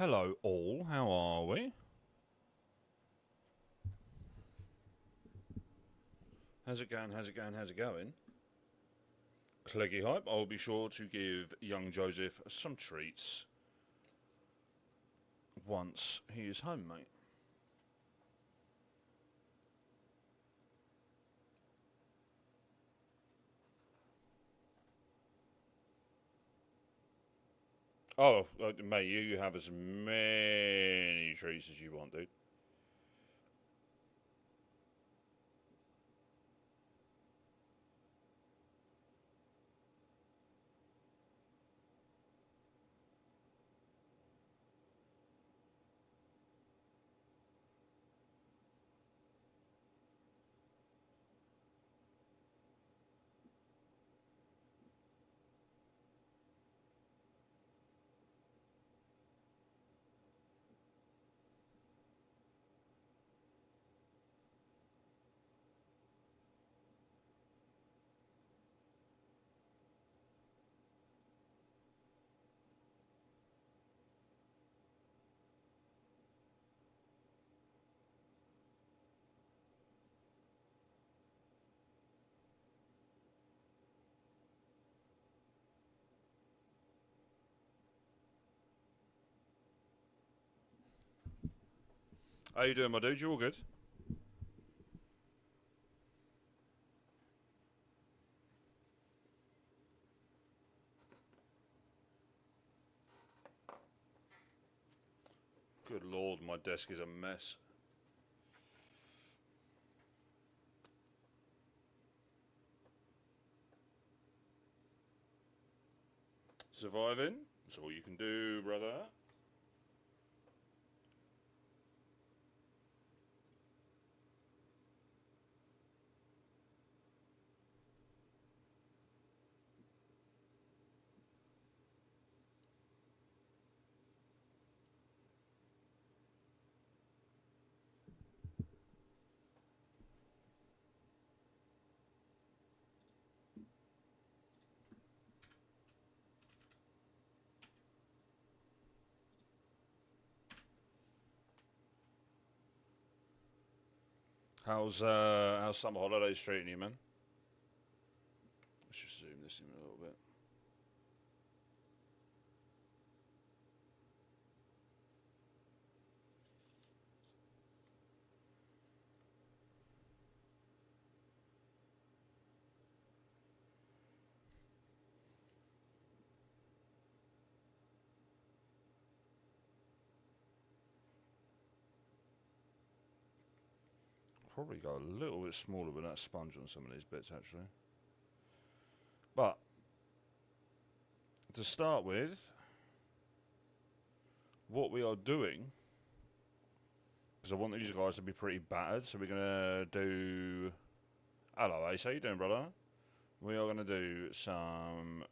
Hello all, how are we? How's it going, how's it going, how's it going? Cleggy hype, I'll be sure to give young Joseph some treats once he is home, mate. Oh, mate, you have as many treats as you want, dude. How you doing, my dude? You all good? Good lord, my desk is a mess. Surviving? That's all you can do, brother. How's summer holidays treating you, man? Let's just zoom this in a little bit. Probably go a little bit smaller with that sponge on some of these bits, actually. But to start with, what we are doing, because I want these guys to be pretty battered, so we're gonna do. Hello, Ace. How you doing, brother? We are gonna do some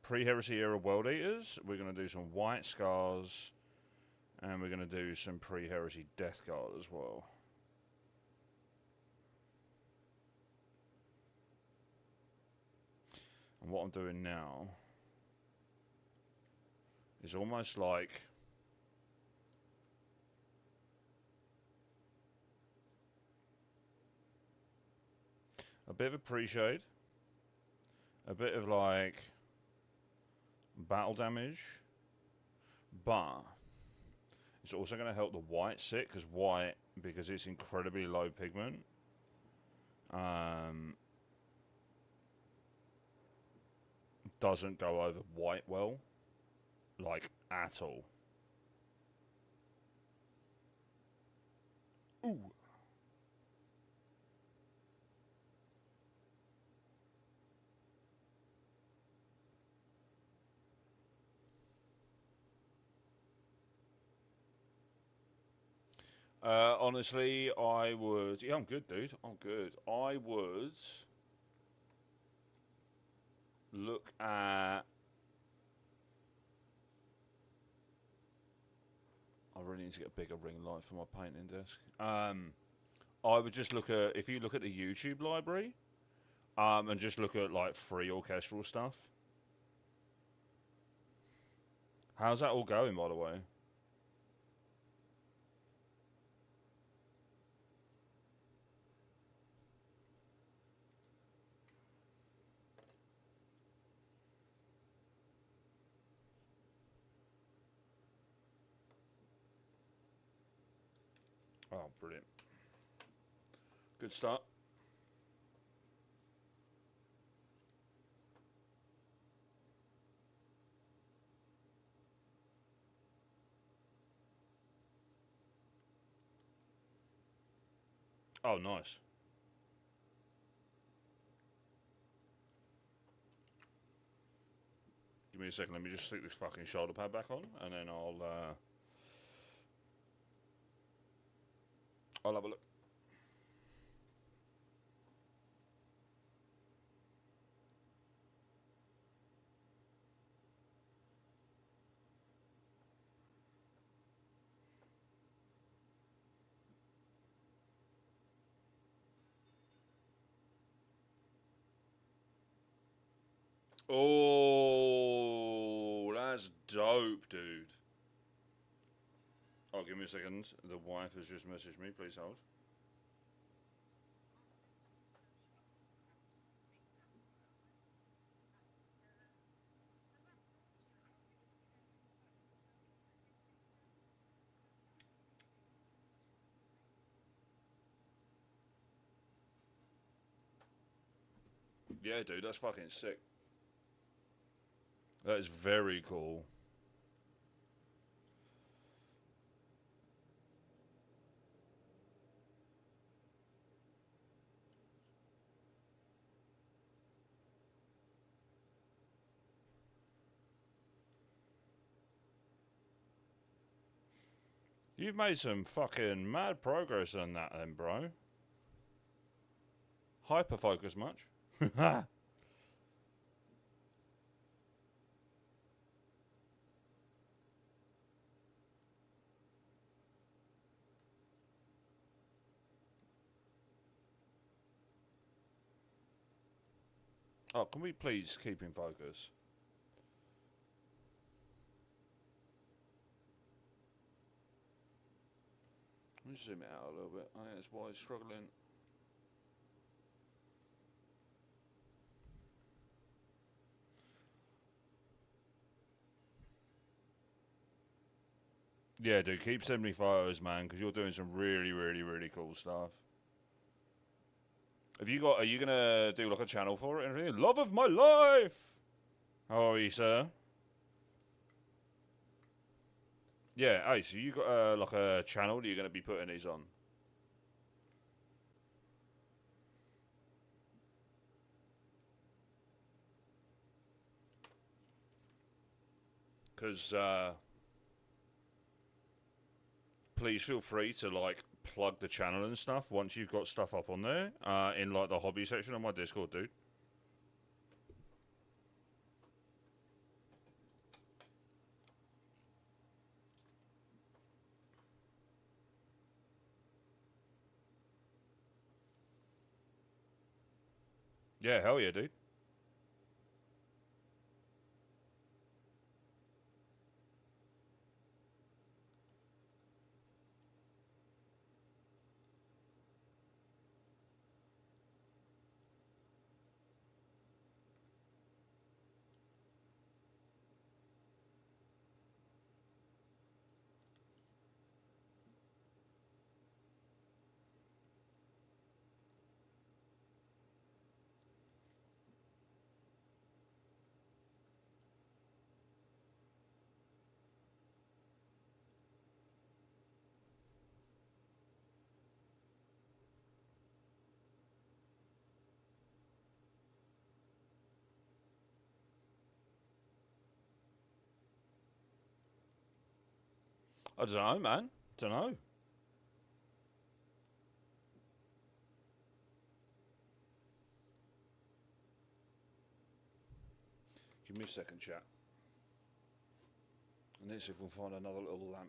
pre-heresy era world eaters. We're gonna do some white scars, and we're gonna do some pre-heresy death guard as well. And what I'm doing now is almost like a bit of a pre-shade, a bit of like battle damage, but it's also going to help the white sit because it's incredibly low pigment. Doesn't go over white well, like at all. Ooh. Honestly, I would. Yeah, I'm good, dude. I'm good. I would look at. I really need to get a bigger ring light for my painting desk. I would just look at if you look at the YouTube library, and just look at like free orchestral stuff. How's that all going, by the way? Oh, brilliant. Good start. Oh, nice. Give me a second. Let me just stick this fucking shoulder pad back on, and then I'll have a look. Oh, that's dope, dude. Oh, give me a second. The wife has just messaged me. Please hold. Yeah, dude, that's fucking sick. That is very cool. You've made some fucking mad progress on that then, bro. Hyper focus much? Oh, can we please keep in focus? Let me zoom it out a little bit. I think that's why it's struggling. Yeah, dude, keep sending me photos, man, because you're doing some really, really, really cool stuff. Have you got? Are you gonna do like a channel for it and everything? Love of my life. How are you, sir? Yeah, hey, so you got like a channel that you're gonna be putting these on? Because please feel free to like plug the channel and stuff once you've got stuff up on there in like the hobby section on my Discord, dude. Yeah, hell yeah, dude. I don't know, man. Don't know. Give me a second, chat. And let's see if we'll find another little lamp.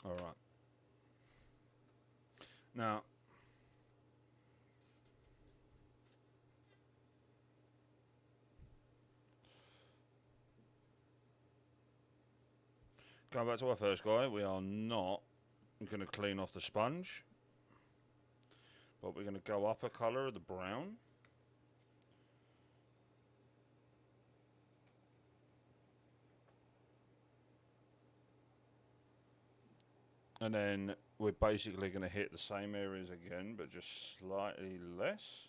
All right. Now, going back to our first guy, we are not going to clean off the sponge, but we're going to go up a colour of the brown. And then we're basically going to hit the same areas again, but just slightly less.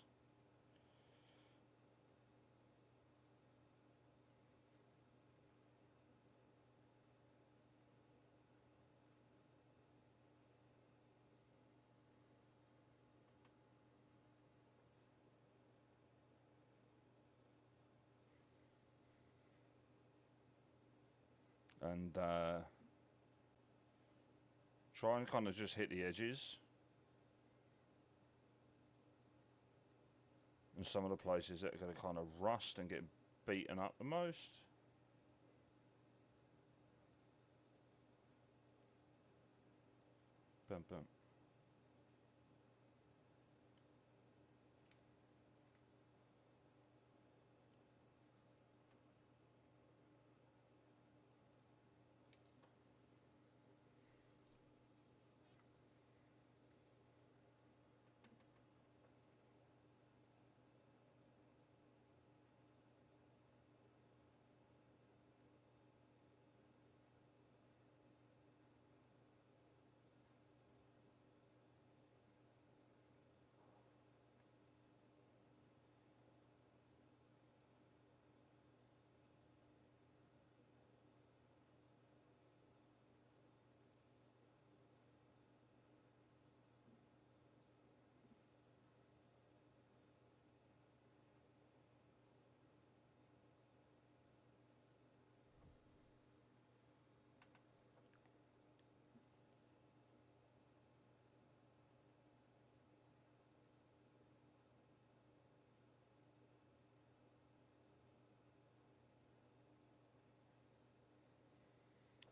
And try and kind of just hit the edges. And some of the places that are going to kind of rust and get beaten up the most. Bum, bum.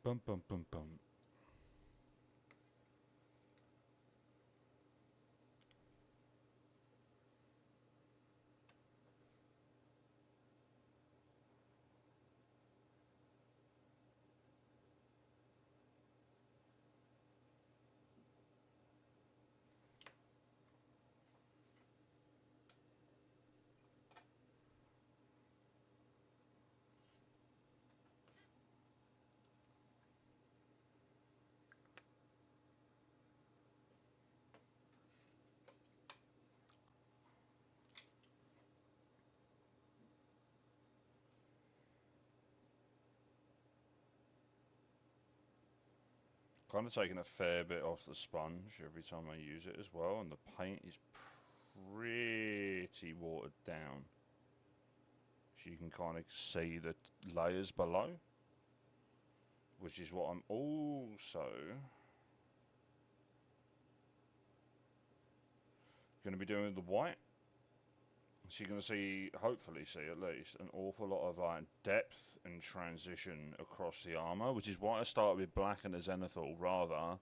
Bum, bum, bum, bum. Kind of taking a fair bit off the sponge every time I use it as well, and the paint is pretty watered down. So you can kind of see the layers below, which is what I'm also going to be doing with the white. So you're going to see, hopefully see at least, an awful lot of like depth and transition across the armour, which is why I started with black and the zenithal rather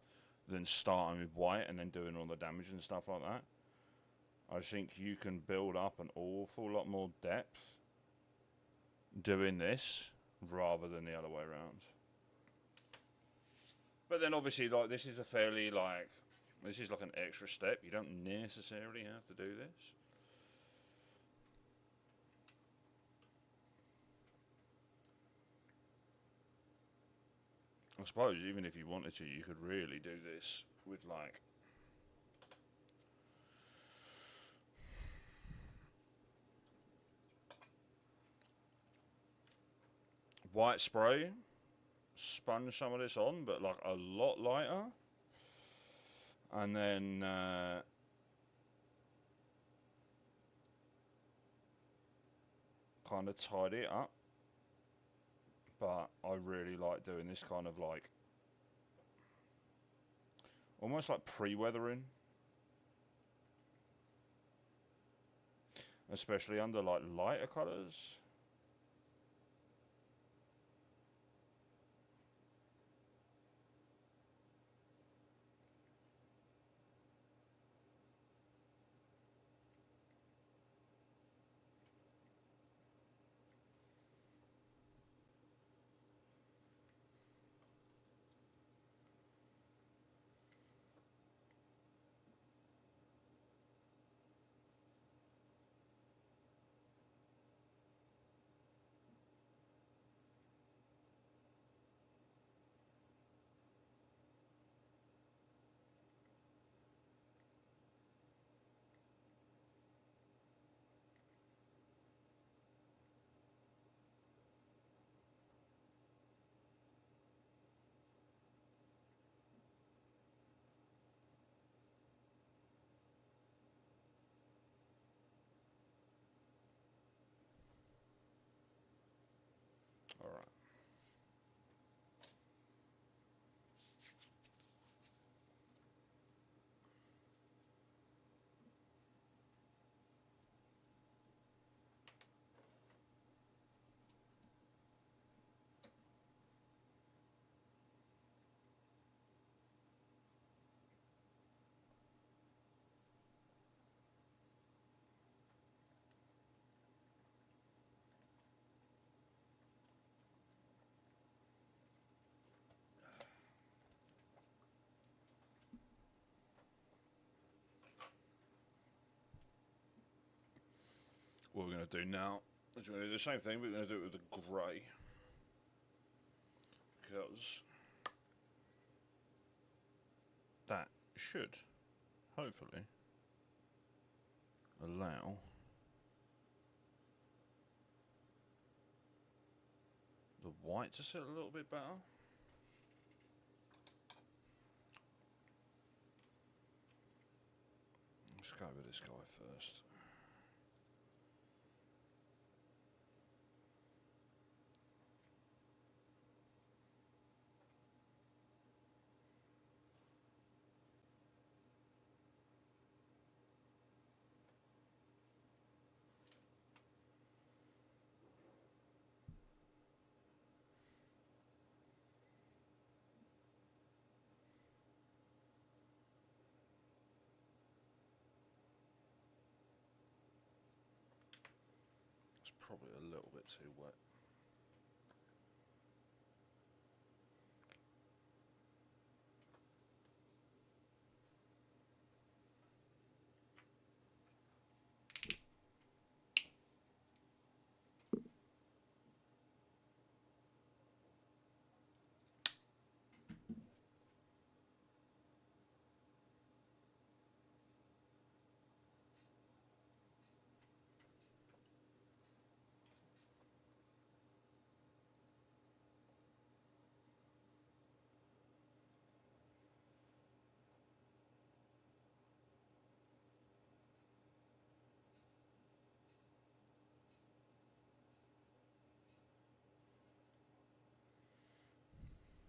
than starting with white and then doing all the damage and stuff like that. I think you can build up an awful lot more depth doing this rather than the other way around. But then obviously, like, this is a fairly, like, this is like an extra step. You don't necessarily have to do this. I suppose even if you wanted to, you could really do this with, like, white spray, sponge some of this on, but like a lot lighter, and then kind of tidy it up. But I really like doing this kind of like almost like pre-weathering, especially under like lighter colours. Alright. What we're going to do now is we're going to do the same thing, but we're going to do it with the grey. Because that should, hopefully, allow the white to sit a little bit better. Let's go with this guy first. It's probably a little bit too wet.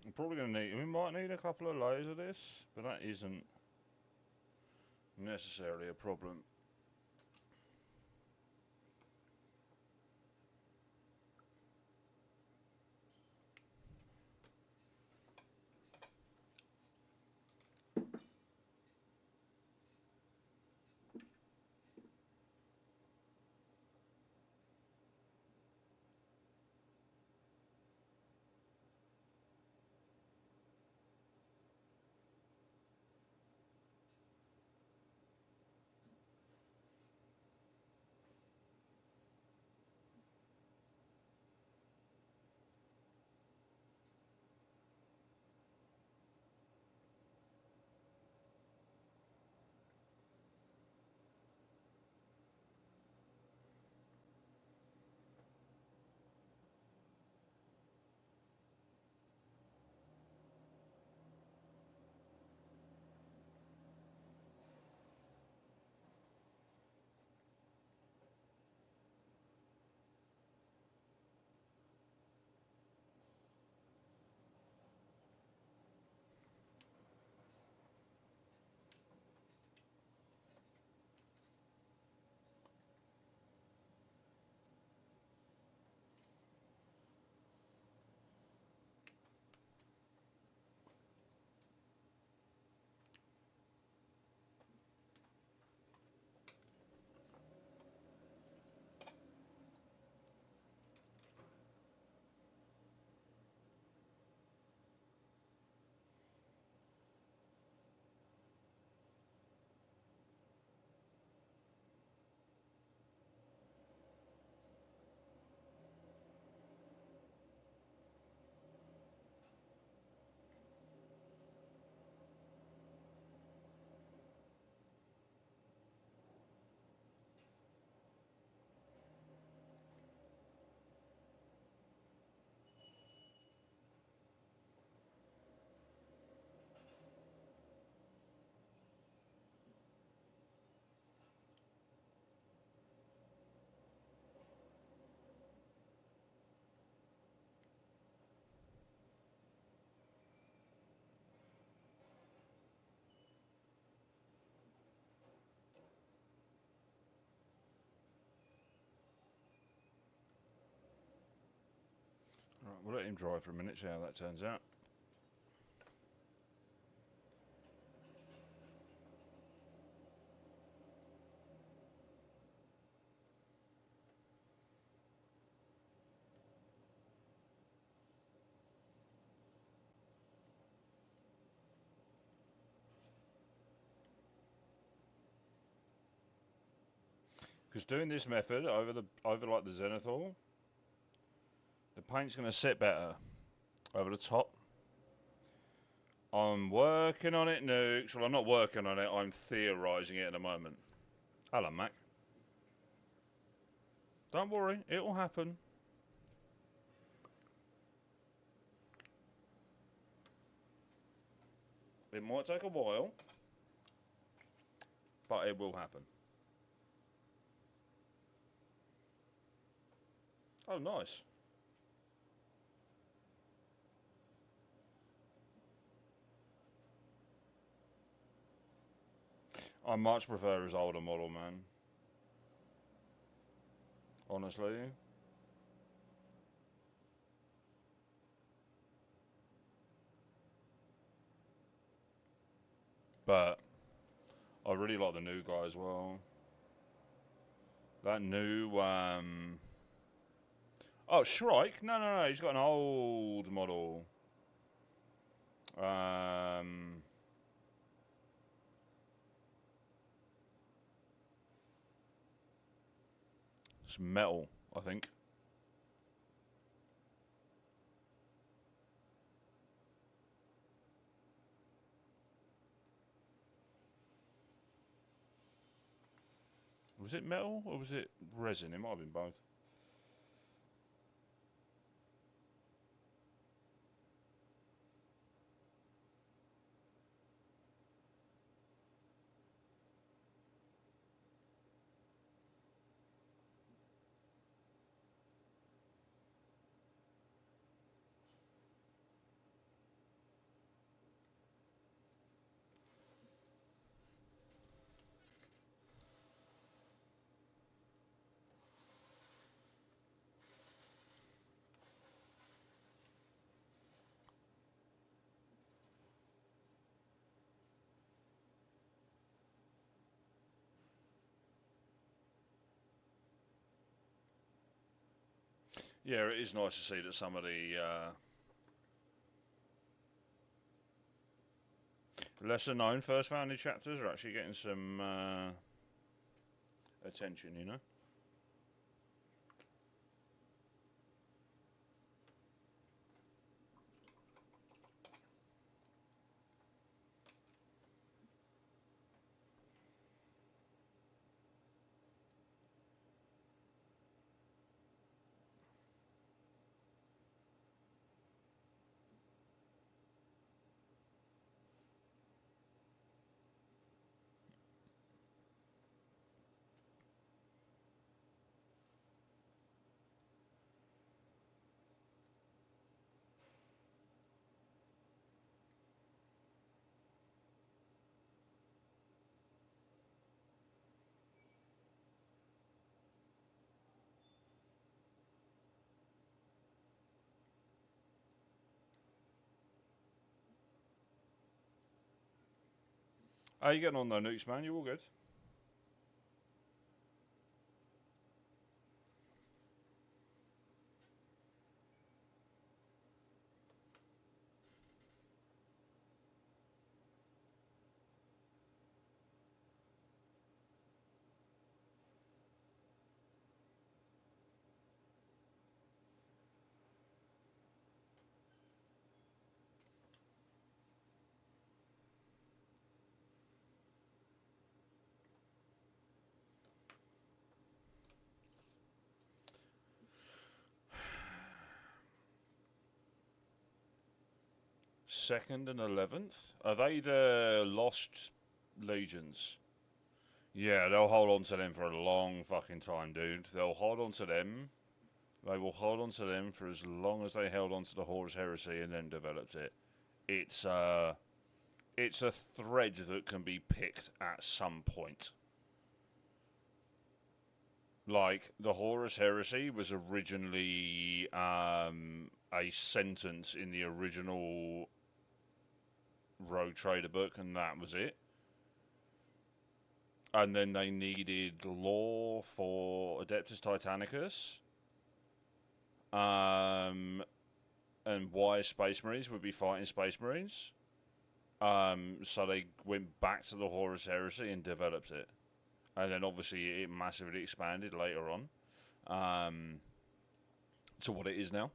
I'm probably going to need, we might need a couple of layers of this, but that isn't necessarily a problem. We'll let him dry for a minute, see how that turns out. Because doing this method over like the zenithal, the paint's going to sit better over the top. I'm working on it, Nukes. Well, I'm not working on it. I'm theorising it at the moment. Hello, Mac. Don't worry, it will happen. It might take a while, but it will happen. Oh, nice. I much prefer his older model, man. Honestly. But I really like the new guy as well. That new, oh, Shrike? No, he's got an old model. It's metal, I think. Was it metal or was it resin? It might have been both. Yeah, it is nice to see that some of the lesser known first founding chapters are actually getting some attention, you know? How you getting on though, Nukes, man? You all good? Second and 11th? Are they the lost legions? Yeah, they'll hold on to them for a long fucking time, dude. They'll hold on to them. They will hold on to them for as long as they held on to the Horus Heresy and then developed it. It's a thread that can be picked at some point. Like, the Horus Heresy was originally a sentence in the original Rogue Trader book, and that was it. And then they needed lore for Adeptus Titanicus. And why Space Marines would be fighting Space Marines. So they went back to the Horus Heresy and developed it. And then obviously it massively expanded later on to what it is now.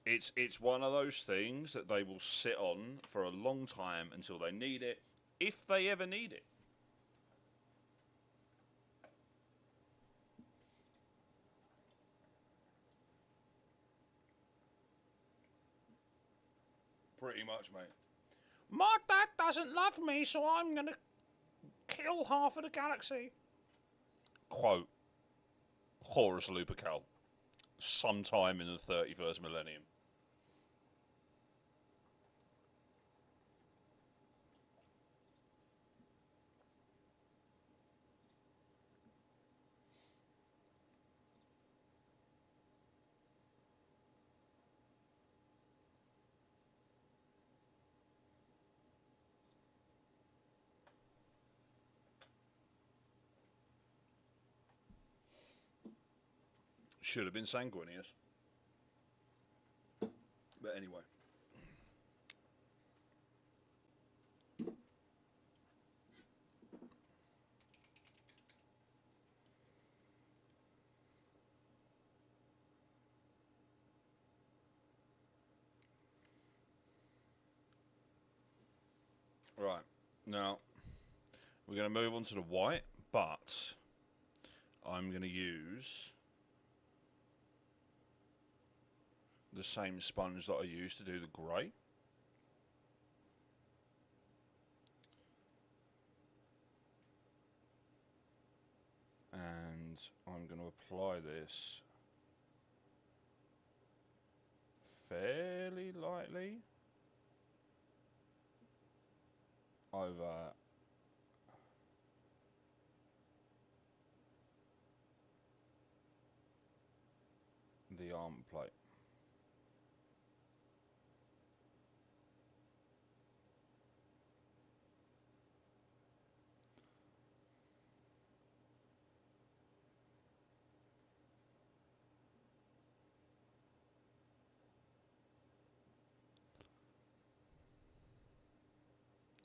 It's one of those things that they will sit on for a long time until they need it, if they ever need it. Pretty much, mate. My dad doesn't love me, so I'm gonna kill half of the galaxy. Quote, Horus Lupercal, sometime in the 31st millennium. Should have been sanguineous. But anyway. Right. Now, we're going to move on to the white, but I'm going to use the same sponge that I used to do the grey. And I'm going to apply this fairly lightly over the armor plate.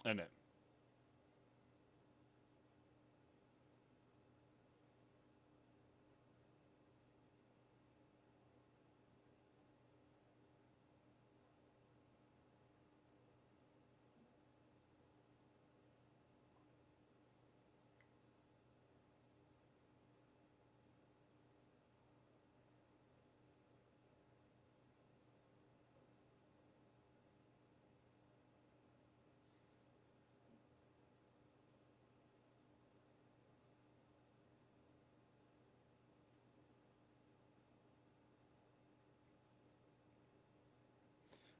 And then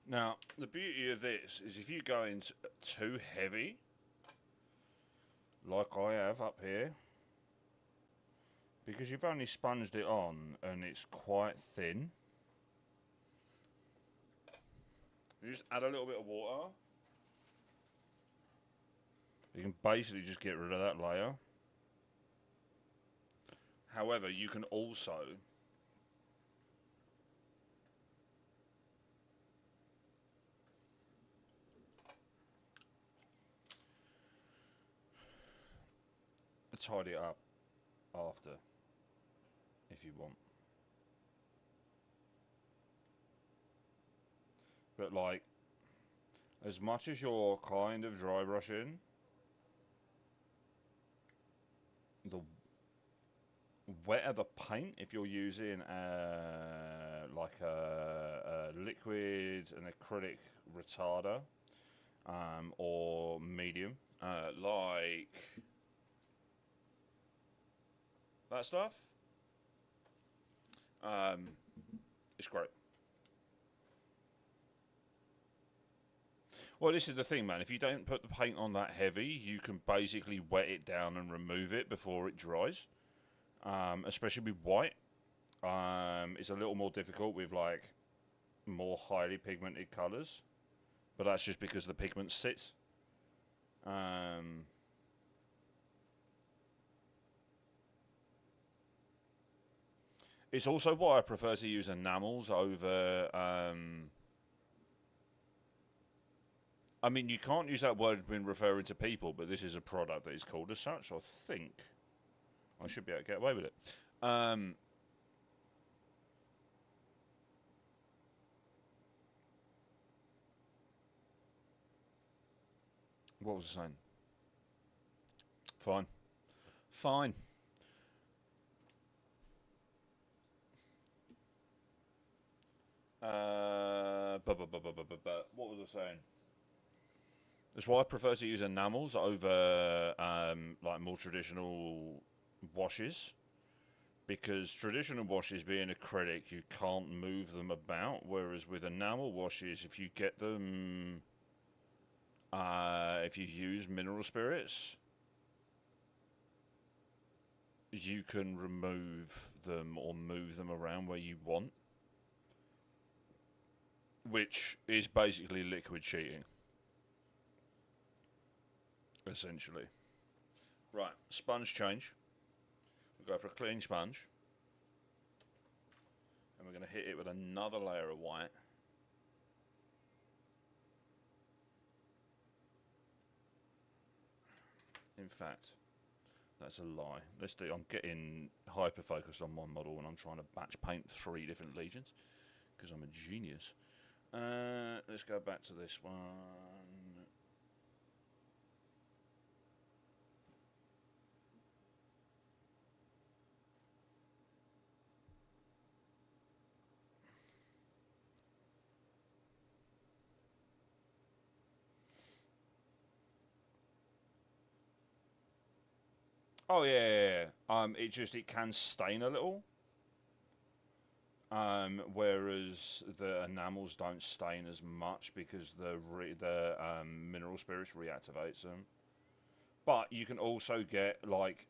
now, the beauty of this is if you go into too heavy, like I have up here, because you've only sponged it on and it's quite thin, you just add a little bit of water. You can basically just get rid of that layer. However, you can also tidy it up after, if you want. But like, as much as you're kind of dry brushing, the wetter the paint, if you're using like a liquid, an acrylic retarder, or medium, like that stuff, it's great. Well, this is the thing, man. If you don't put the paint on that heavy, you can basically wet it down and remove it before it dries. Especially with white. It's a little more difficult with, like, more highly pigmented colours, but that's just because the pigment sits. It's also why I prefer to use enamels over. I mean, you can't use that word when referring to people, but this is a product that is called as such. I think I should be able to get away with it. What was I saying? Fine. Fine. What was I saying? That's why I prefer to use enamels over like more traditional washes, because traditional washes being acrylic, you can't move them about, whereas with enamel washes, if you get them, if you use mineral spirits, you can remove them or move them around where you want, which is basically liquid cheating, essentially. Right, sponge change. We'll go for a clean sponge, and we're going to hit it with another layer of white. In fact, that's a lie. Let's do. I'm getting hyper focused on one model, and I'm trying to batch paint 3 different legions because I'm a genius. Let's go back to this one. Oh yeah. It can stain a little. Whereas the enamels don't stain as much because the mineral spirits reactivates them. But you can also get like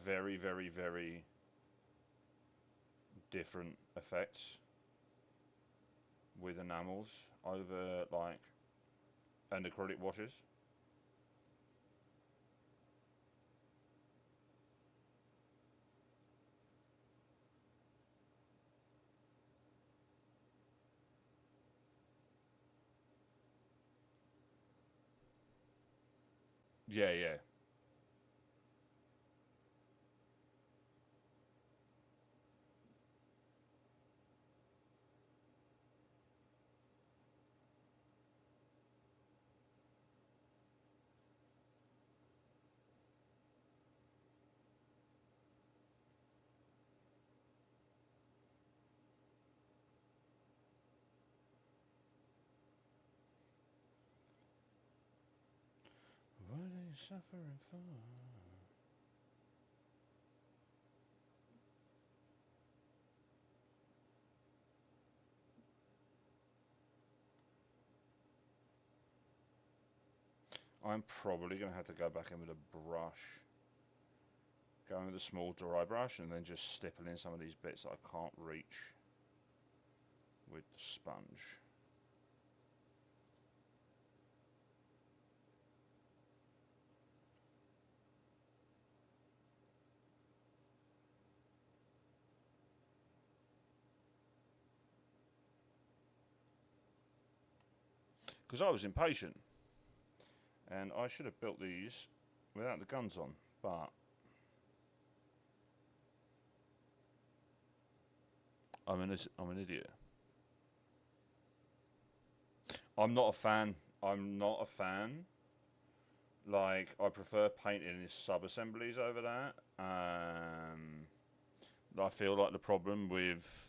very, very, very different effects with enamels over like and acrylic washes. Yeah, yeah. What are you suffering for? I'm probably going to have to go back in with a brush. Go in with a small dry brush and then just stipple in some of these bits that I can't reach with the sponge. Because I was impatient. And I should have built these without the guns on, but I'm an idiot. I'm not a fan. I'm not a fan. Like, I prefer painting in sub-assemblies over that. I feel like the problem with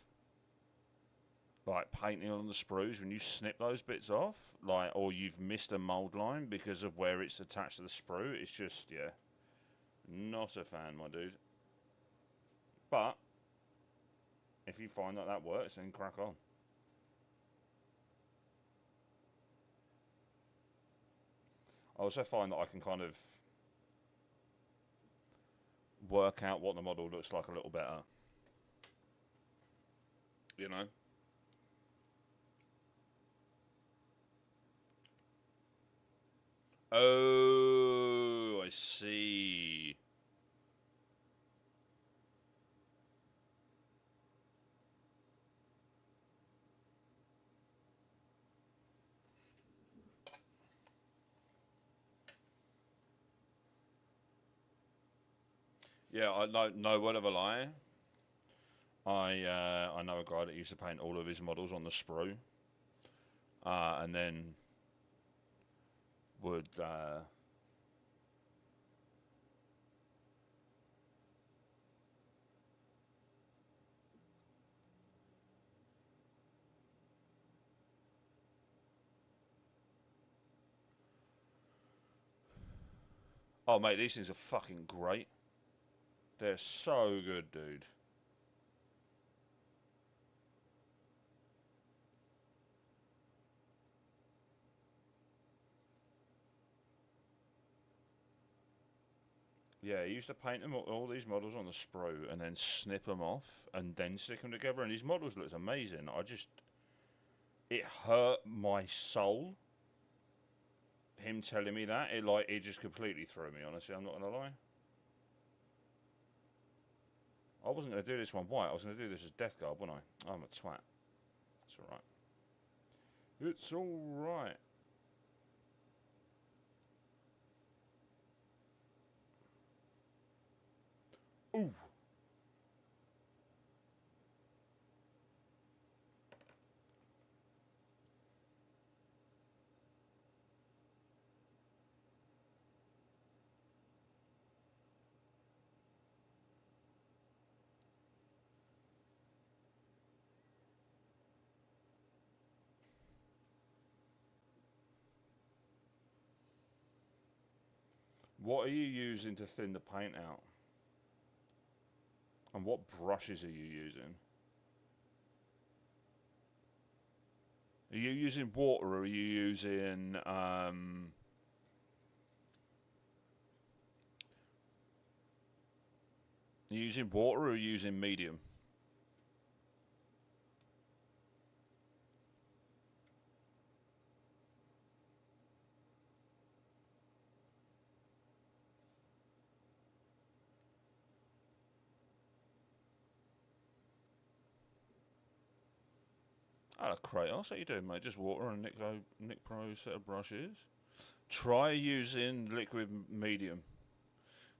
like painting on the sprues, when you snip those bits off, like, or you've missed a mold line because of where it's attached to the sprue, it's just, yeah, not a fan, my dude. But if you find that that works, then crack on. I also find that I can kind of work out what the model looks like a little better. You know? Oh, I see. Yeah, I know. No word of a lie. I know a guy that used to paint all of his models on the sprue, and then would. Oh, mate, these things are fucking great. They're so good, dude. Yeah, he used to paint them all these models on the sprue and then snip them off and then stick them together. And his models looks amazing. It hurt my soul. Him telling me that it just completely threw me. Honestly, I'm not gonna lie. I wasn't gonna do this one white. I was gonna do this as Death Guard, wasn't I? I'm a twat. It's all right. It's all right. Ooh. What are you using to thin the paint out? And what brushes are you using? Are you using water or are you using are you using water or are you using medium? Hello, Kratos. How you doing, mate? Just water and Nick Pro set of brushes. Try using liquid medium,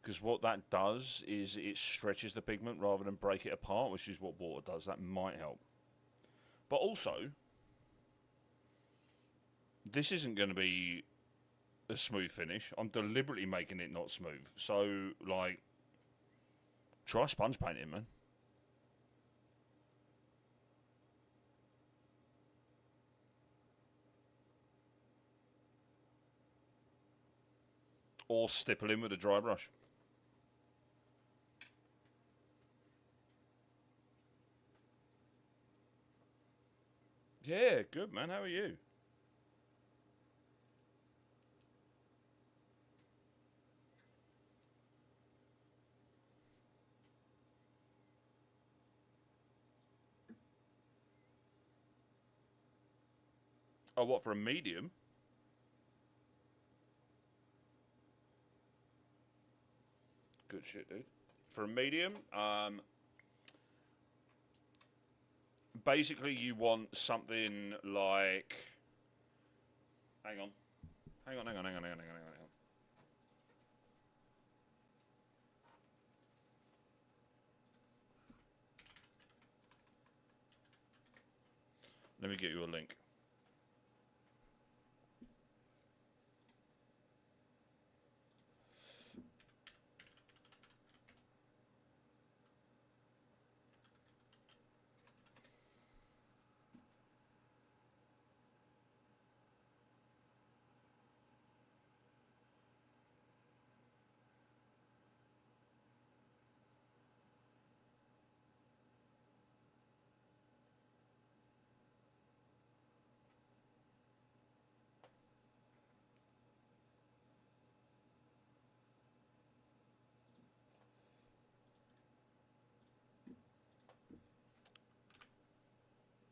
because what that does is it stretches the pigment rather than break it apart, which is what water does. That might help. But also, this isn't going to be a smooth finish. I'm deliberately making it not smooth. So, like, try sponge painting, man. Or stipple in with a dry brush. Yeah, good, man. How are you? Oh, what, for a medium? Good shit, dude. For a medium, basically you want something like... Hang on. Hang on. Let me get you a link.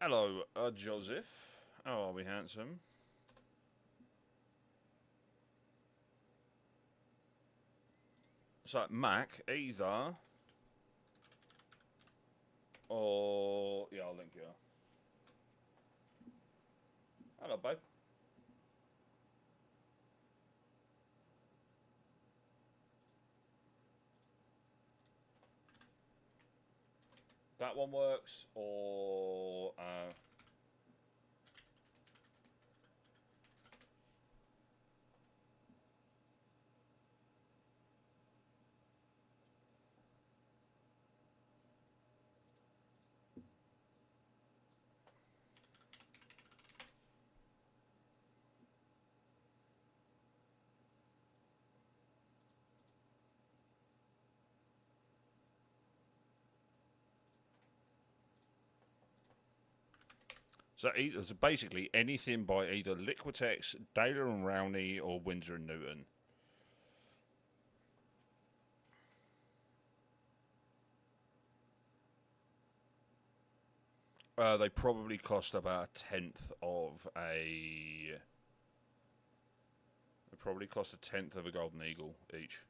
Hello, Joseph. How are we, handsome? So, Mac, either... Or... Yeah, I'll link you. Hello, babe. That one works, or... So basically anything by either Liquitex, Dale and Rowney, or Windsor and Newton. They probably cost about a tenth of a... They probably cost a tenth of a Golden Eagle each.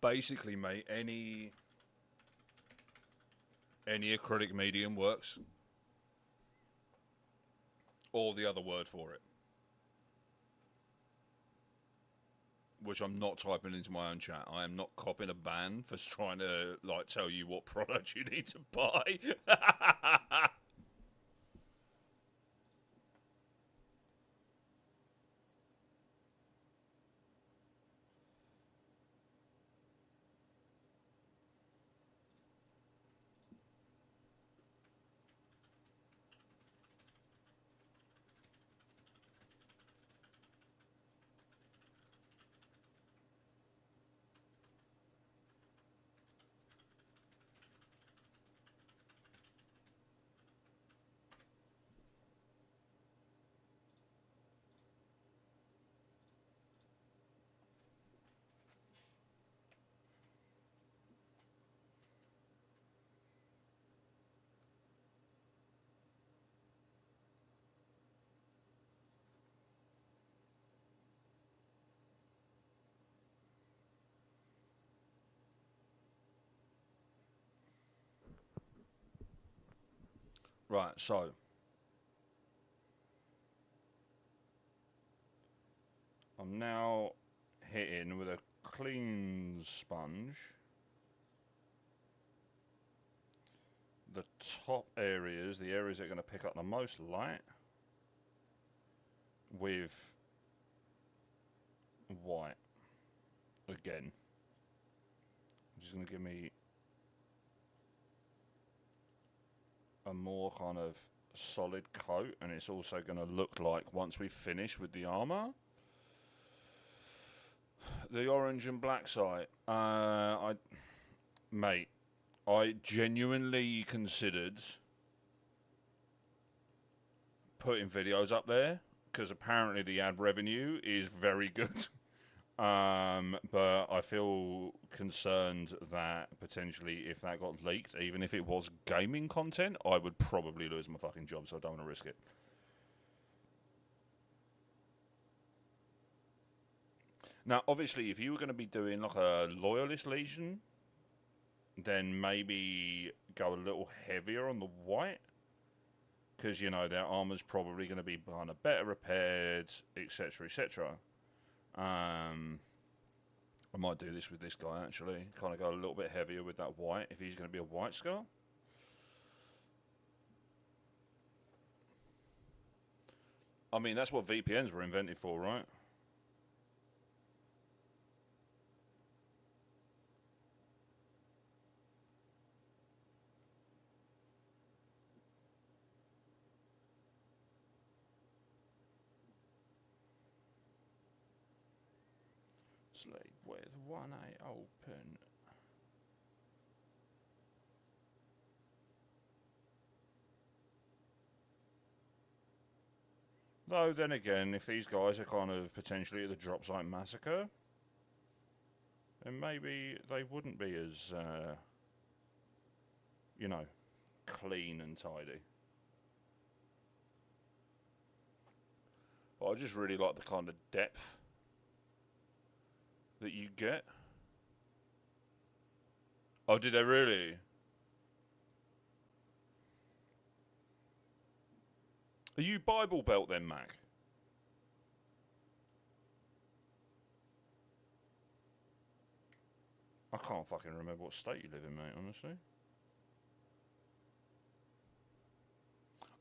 Basically, mate, any acrylic medium works. Or the other word for it. Which I'm not typing into my own chat. I am not copping a ban for trying to, like, tell you what product you need to buy. Right, so... I'm now hitting with a clean sponge the top areas, the areas that are going to pick up the most light, with white again, which is going to give me a more kind of solid coat, and it's also going to look like, once we finish with the armour, the orange and black side. Mate, I genuinely considered putting videos up there, because apparently the ad revenue is very good. But I feel concerned that potentially if that got leaked, even if it was gaming content, I would probably lose my fucking job, so I don't want to risk it. Now, obviously, if you were going to be doing like a Loyalist Legion, then maybe go a little heavier on the white, because, you know, their armor's probably going to be kind of better repaired, etc., etc. I might do this with this guy, actually. Kind of go a little bit heavier with that white, if he's going to be a white skull. I mean, that's what VPNs were invented for, right? Sleep with one eye open. Though, then again, if these guys are kind of potentially at the drop site massacre, then maybe they wouldn't be as you know, clean and tidy. But I just really like the kind of depth that you get. Oh, did they really? Are you Bible Belt then, Mac? I can't fucking remember what state you live in, mate, honestly.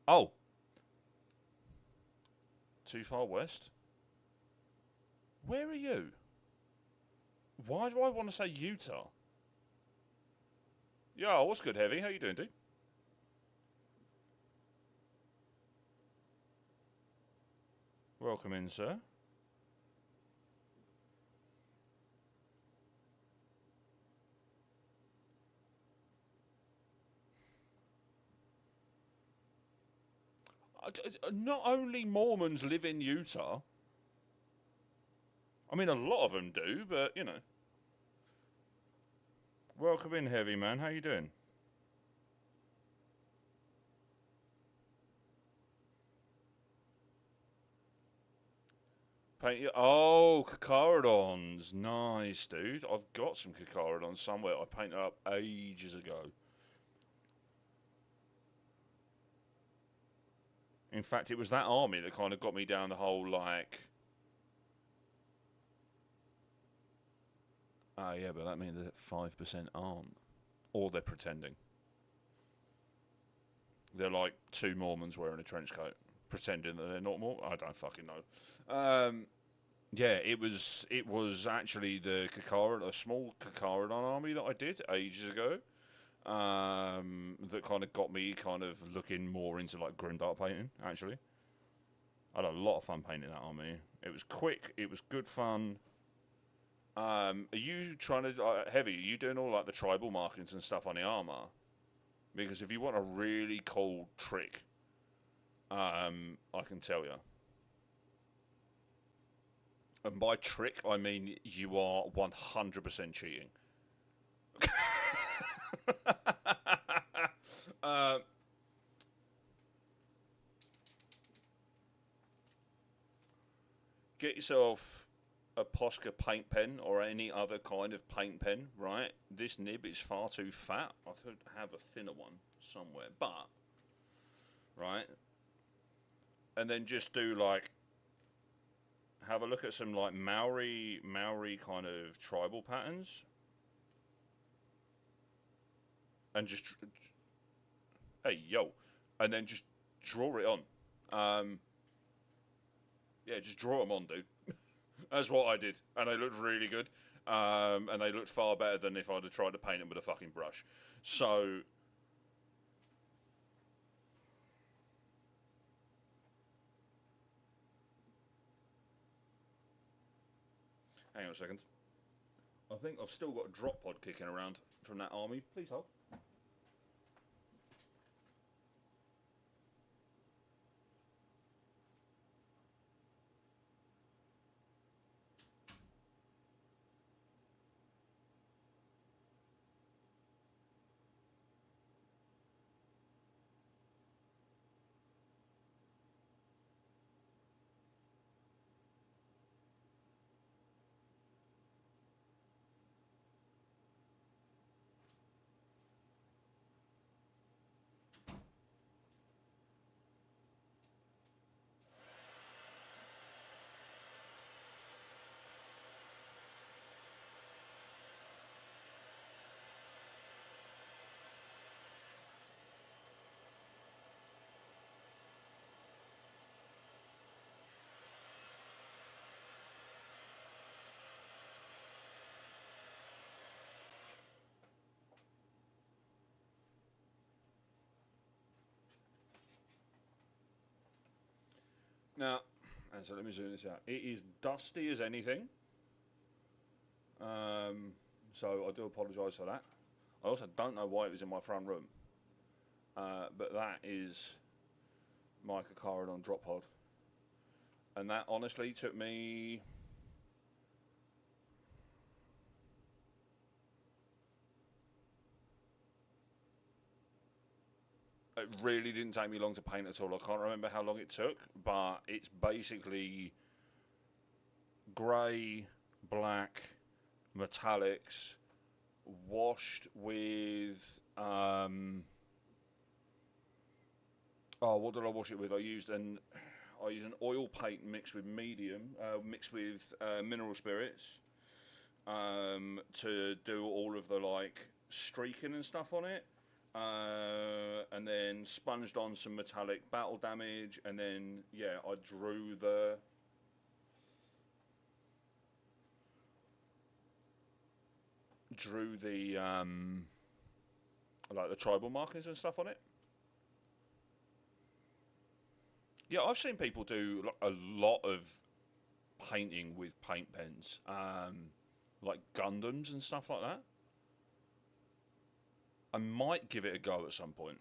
Oh! Too far west? Where are you? Why do I want to say Utah? Yeah, what's good, Heavy? How you doing, dude? Welcome in, sir. Not only Mormons live in Utah. I mean, a lot of them do, but, you know. Welcome in, Heavy, man. How you doing? Oh, Kakarodons. Nice, dude. I've got some Kakarodons somewhere. I painted up ages ago. In fact, it was that army that kind of got me down the whole, like... Oh, yeah, but that means that 5% aren't. Or they're pretending. They're like two Mormons wearing a trench coat, pretending that they're not Mormon. I don't fucking know. Yeah, it was actually the a small Kakarodon army that I did ages ago. That kind of got me kind of looking more into like grimdark painting. Actually, I had a lot of fun painting that army. It was quick. It was good fun. Are you trying to Heavy? Are you doing all like the tribal markings and stuff on the armor? Because if you want a really cool trick, I can tell you. And by trick, I mean you are 100% cheating. Get yourself a Posca paint pen or any other kind of paint pen, right? This nib is far too fat. I could have a thinner one somewhere, but, right? And then just do like, have a look at some like Maori kind of tribal patterns. And just, hey, yo. And then just draw it on. Yeah, just draw them on, dude. That's what I did. And they looked really good. And they looked far better than if I'd have tried to paint them with a fucking brush. So... Hang on a second. I think I've still got a drop pod kicking around from that army. Please hold. Now, and so let me zoom this out. It is dusty as anything. So I do apologise for that. I also don't know why it was in my front room. But that is my Kakarodon drop pod. And that honestly took me... It really didn't take me long to paint at all. I can't remember how long it took, but it's basically grey, black, metallics, washed with what did I wash it with? I used an oil paint mixed with mixed with mineral spirits to do all of the like streaking and stuff on it, and then sponged on some metallic battle damage, and then yeah, I drew the like the tribal markings and stuff on it. Yeah, I've seen people do a lot of painting with paint pens, like Gundams and stuff like that. I might give it a go at some point.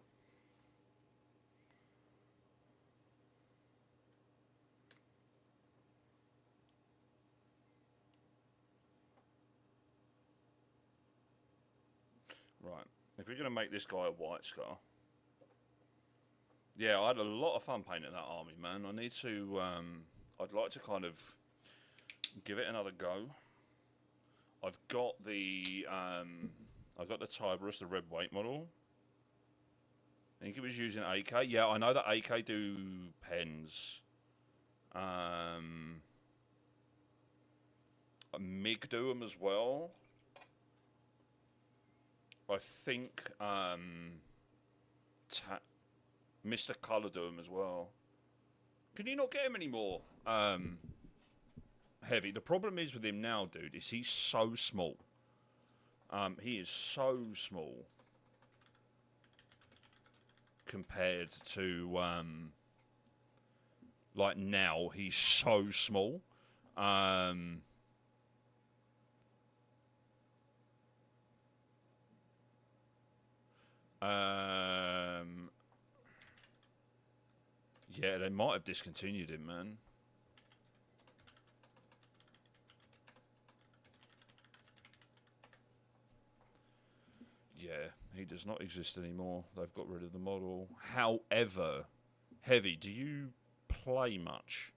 Right, if we're going to make this guy a white scar. Yeah, I had a lot of fun painting that army, man. I need to, I'd like to kind of give it another go. I've got the Tiberus, the red weight model. I think it was using AK. Yeah, I know that AK do pens. MiG do them as well. I think Mr. Colour do them as well. Can you not get him anymore? Heavy. The problem is with him now, dude, is he's so small. He is so small compared to like now. He's so small. Yeah, they might have discontinued him, man. Yeah, he does not exist anymore. They've got rid of the model. However, Heavy, do you play much?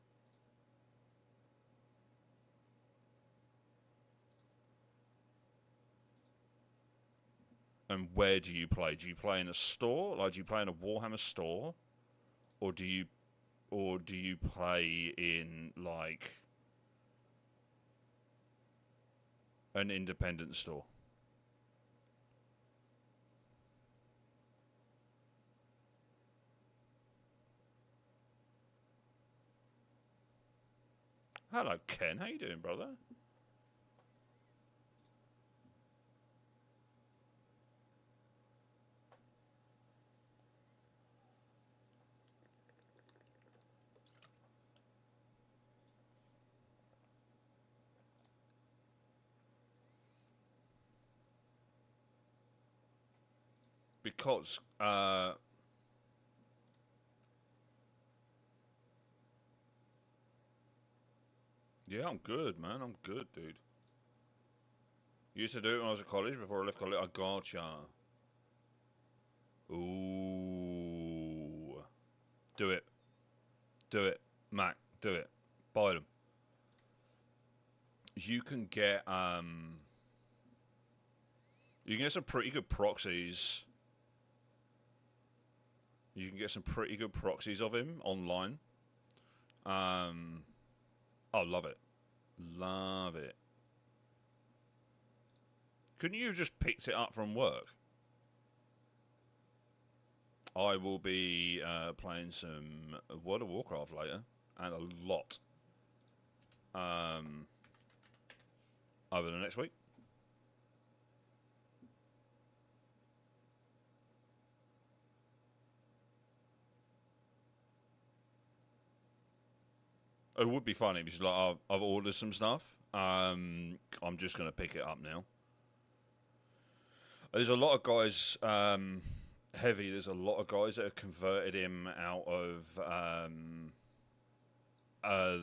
And where do you play? Do you play in a store? Like, do you play in a Warhammer store? Or do you play in, like, an independent store? Hello, Ken. How you doing, brother? Because, yeah, I'm good, man. I'm good, dude. Used to do it when I was at college. Before I left college, I gotcha. Ooh. Do it. Do it. Mac, do it. Buy them. You can get, some pretty good proxies. You can get some pretty good proxies of him online. Oh, love it. Love it. Couldn't you have just picked it up from work? I will be playing some World of Warcraft later, and a lot over the next week. It would be funny because like I've ordered some stuff. I'm just gonna pick it up now. There's a lot of guys, Heavy. There's a lot of guys that have converted him out of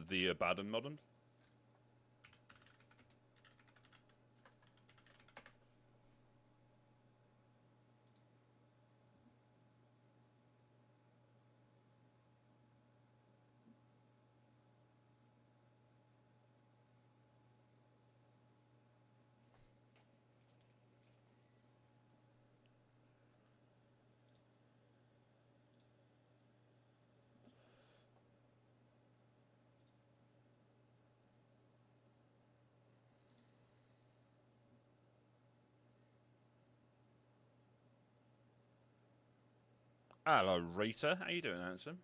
the Abaddon modern. Hello, Rita. How you doing, handsome?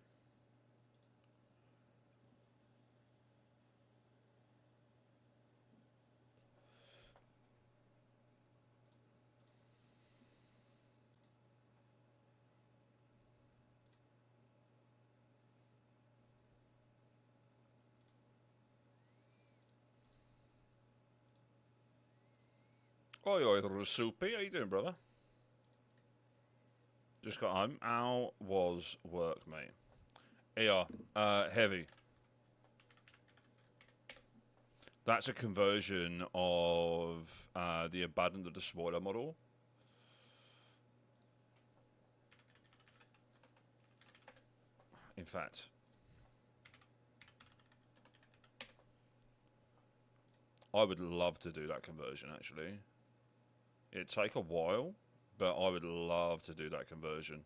Oi, oi, Rusupi. How you doing, brother? Just got home. How was work, mate? Yeah, heavy. That's a conversion of the Abandoned the Despoiler model. In fact, I would love to do that conversion, actually. It'd take a while, but I would love to do that conversion.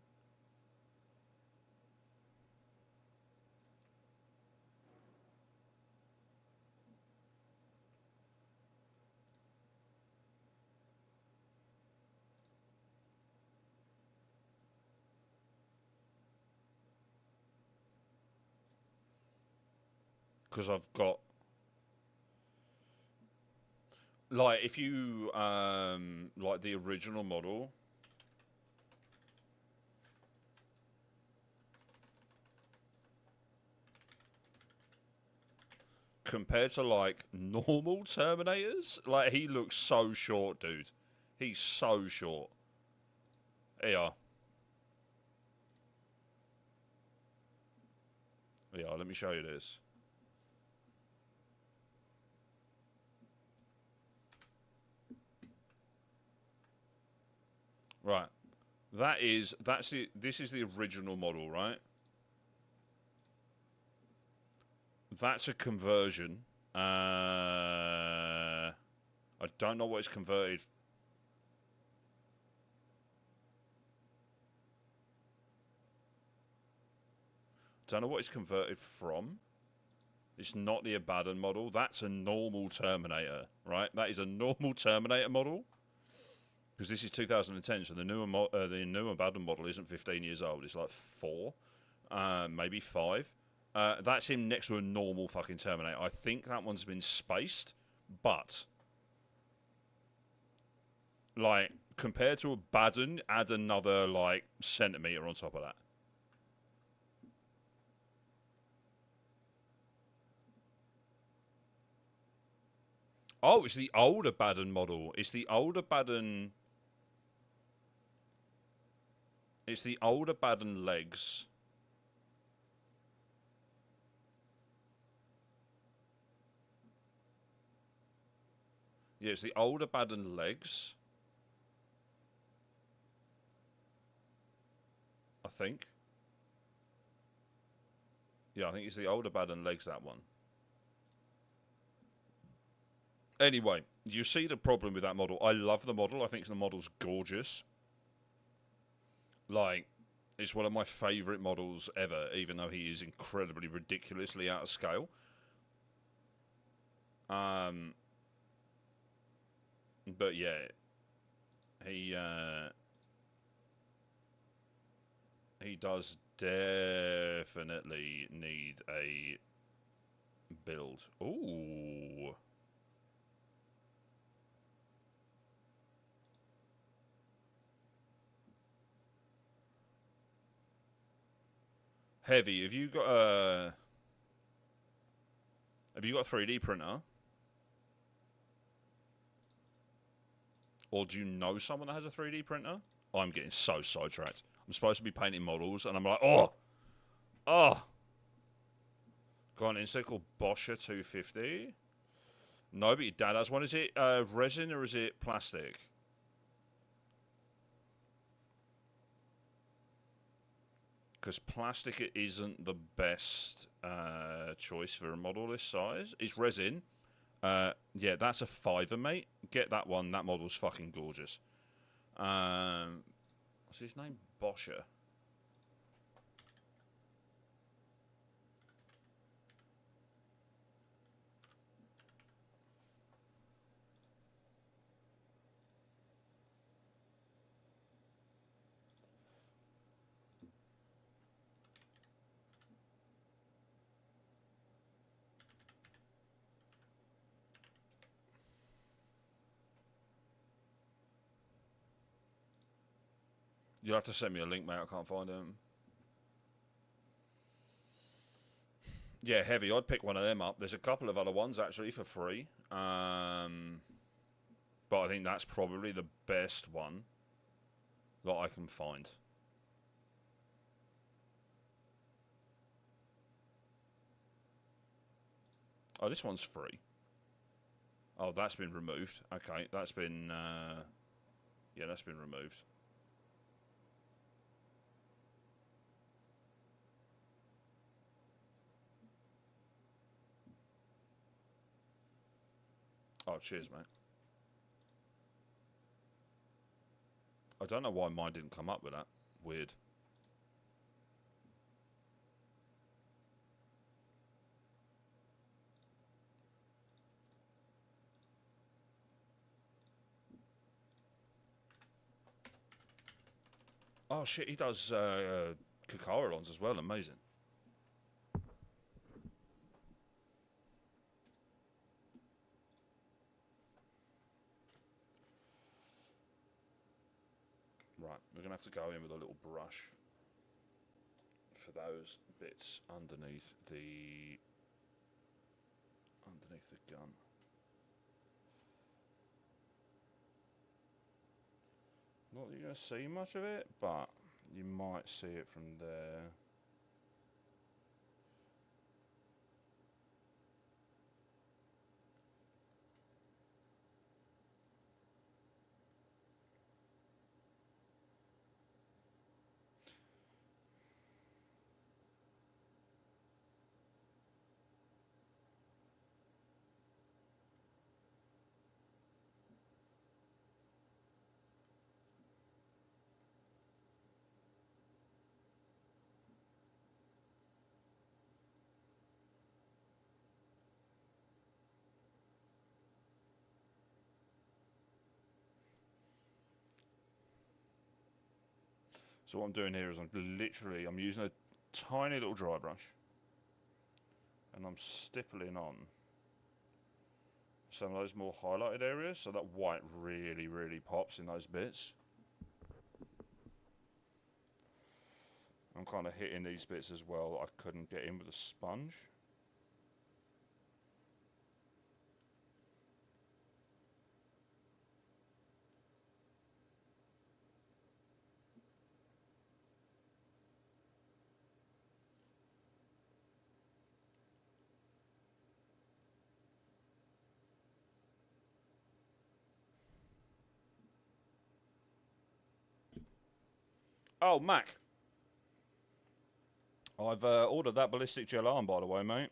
Because I've got... Like, if you... like, the original model... Compared to, like, normal Terminators, like, he looks so short, dude. He's so short. Yeah. Yeah, let me show you this. Right. This is the original model, right? That's a conversion. I don't know what it's converted. Don't know what it's converted from. It's not the Abaddon model. That's a normal Terminator, right? That is a normal Terminator model. Because this is 2010, so the new Abaddon model isn't 15 years old. It's like 4, maybe 5. That's him next to a normal fucking Terminator. I think that one's been spaced, but like compared to Abaddon, add another like centimeter on top of that. Oh, it's the old Abaddon model. It's the old Abaddon. It's the old Abaddon legs. Yeah, it's the old Abaddon legs. I think. Yeah, I think it's the old Abaddon legs, that one. Anyway, you see the problem with that model. I love the model. I think the model's gorgeous. Like, it's one of my favourite models ever, even though he is incredibly, ridiculously out of scale. But yeah, he does definitely need a build. Ooh. Heavy, have you got a 3D printer? Or do you know someone that has a 3D printer? I'm getting so sidetracked. I'm supposed to be painting models, and I'm like, oh! Got an insert called Boscher 250. No, but your dad has one. Is it resin or is it plastic? Because plastic it isn't the best choice for a model this size. It's resin. Yeah, that's a $5, mate. Get that one. That model's fucking gorgeous. What's his name? Boscher. You'll have to send me a link, mate. I can't find them. Yeah, heavy. I'd pick one of them up. There's a couple of other ones, actually, for free. But I think that's probably the best one that I can find. Oh, this one's free. Oh, that's been removed. Okay, that's been... yeah, that's been removed. Oh, cheers, mate. I don't know why mine didn't come up with that. Weird. Oh, shit, he does Kakarolons as well. Amazing. Right, we're going to have to go in with a little brush for those bits underneath the gun. Not that you're going to see much of it, but you might see it from there. So what I'm doing here is I'm using a tiny little dry brush and I'm stippling on some of those more highlighted areas so that white really, really pops in those bits. I'm kind of hitting these bits as well that I couldn't get in with a sponge. Oh, Mac. I've ordered that ballistic gel arm, by the way, mate.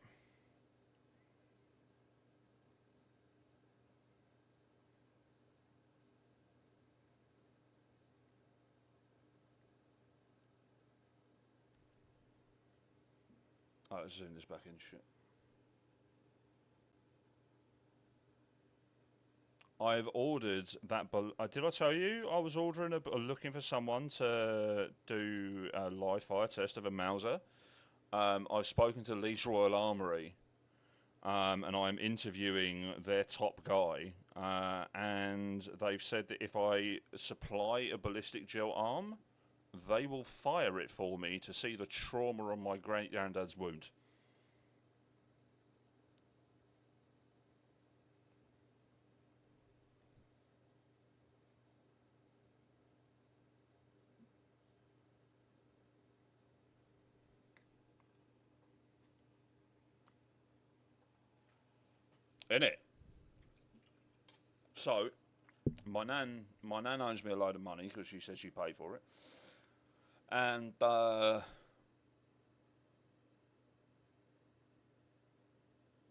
Let's zoom this back in, shit. I've ordered that. Did I tell you I was ordering looking for someone to do a live fire test of a Mauser? I've spoken to Leeds Royal Armoury, and I'm interviewing their top guy, and they've said that if I supply a ballistic gel arm, they will fire it for me to see the trauma on my great-granddad's wound. Innit? So, my nan owes me a load of money because she said she paid for it. And,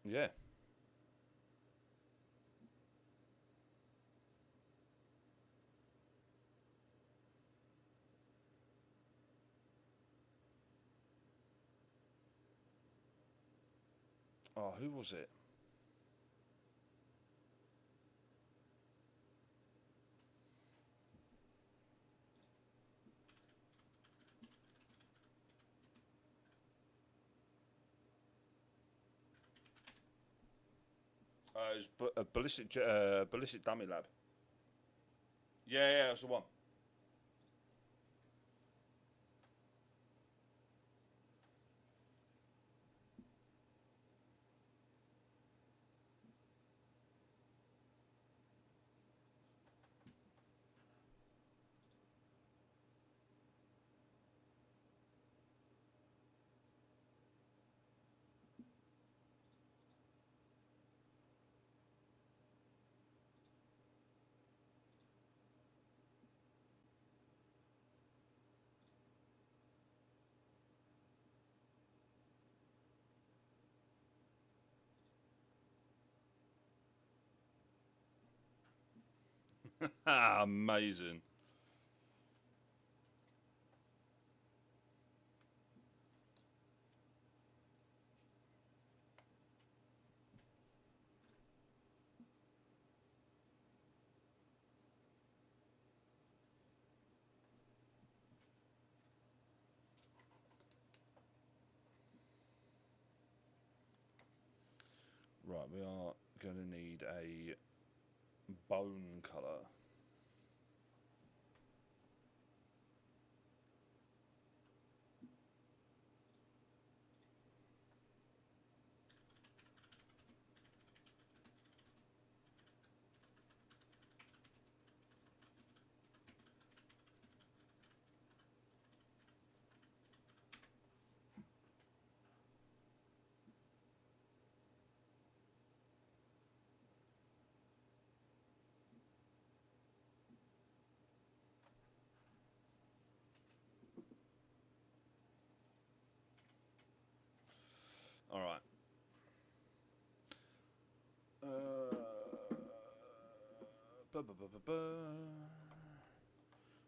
yeah. Oh, who was it? It was a ballistic dummy lab. Yeah, that's the one. Amazing. Right, we are going to need a bone colour. All right.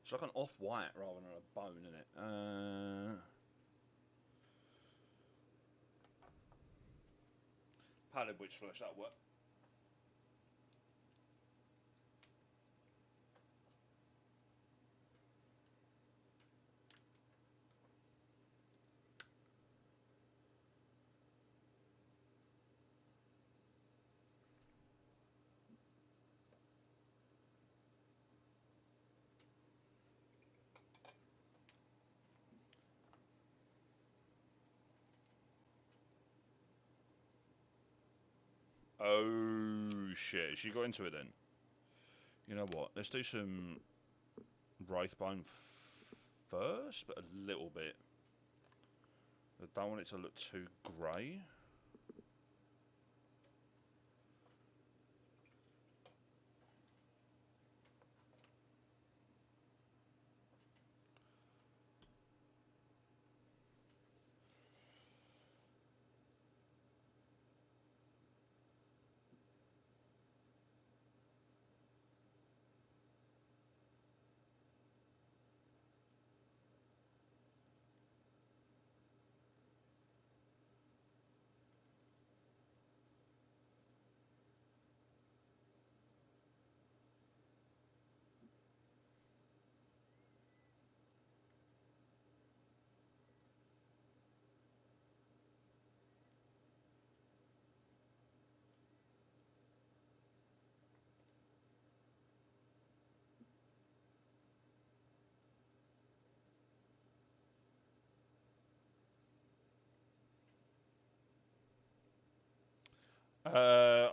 It's like an off-white rather than a bone, isn't it? Pallid witch flesh, that'll work. Oh shit, she got into it then. You know what? Let's do some Wraithbone first, but a little bit. I don't want it to look too grey.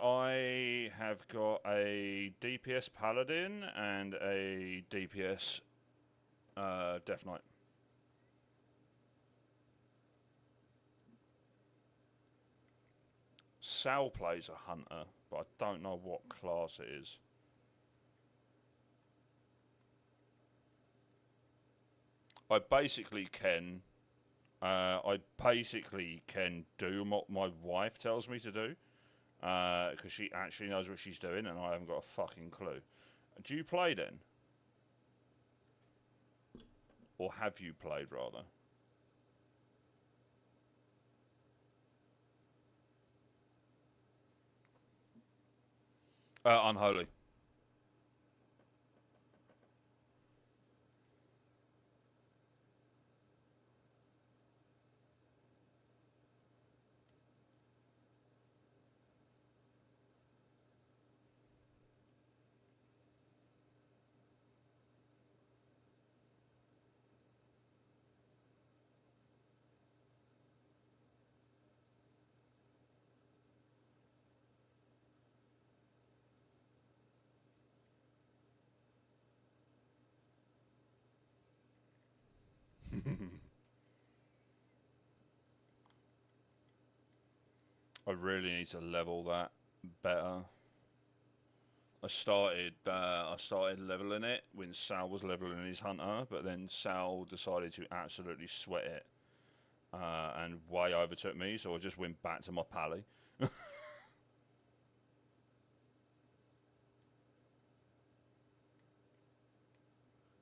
I have got a DPS Paladin and a DPS Death Knight. Sal plays a hunter, but I don't know what class it is. I basically can do what my wife tells me to do, because she actually knows what she's doing, and I haven't got a fucking clue. Do you play then? Or have you played, rather? Unholy. I really need to level that better. I started leveling it when Sal was leveling his hunter, but then Sal decided to absolutely sweat it and way overtook me, so I just went back to my pally.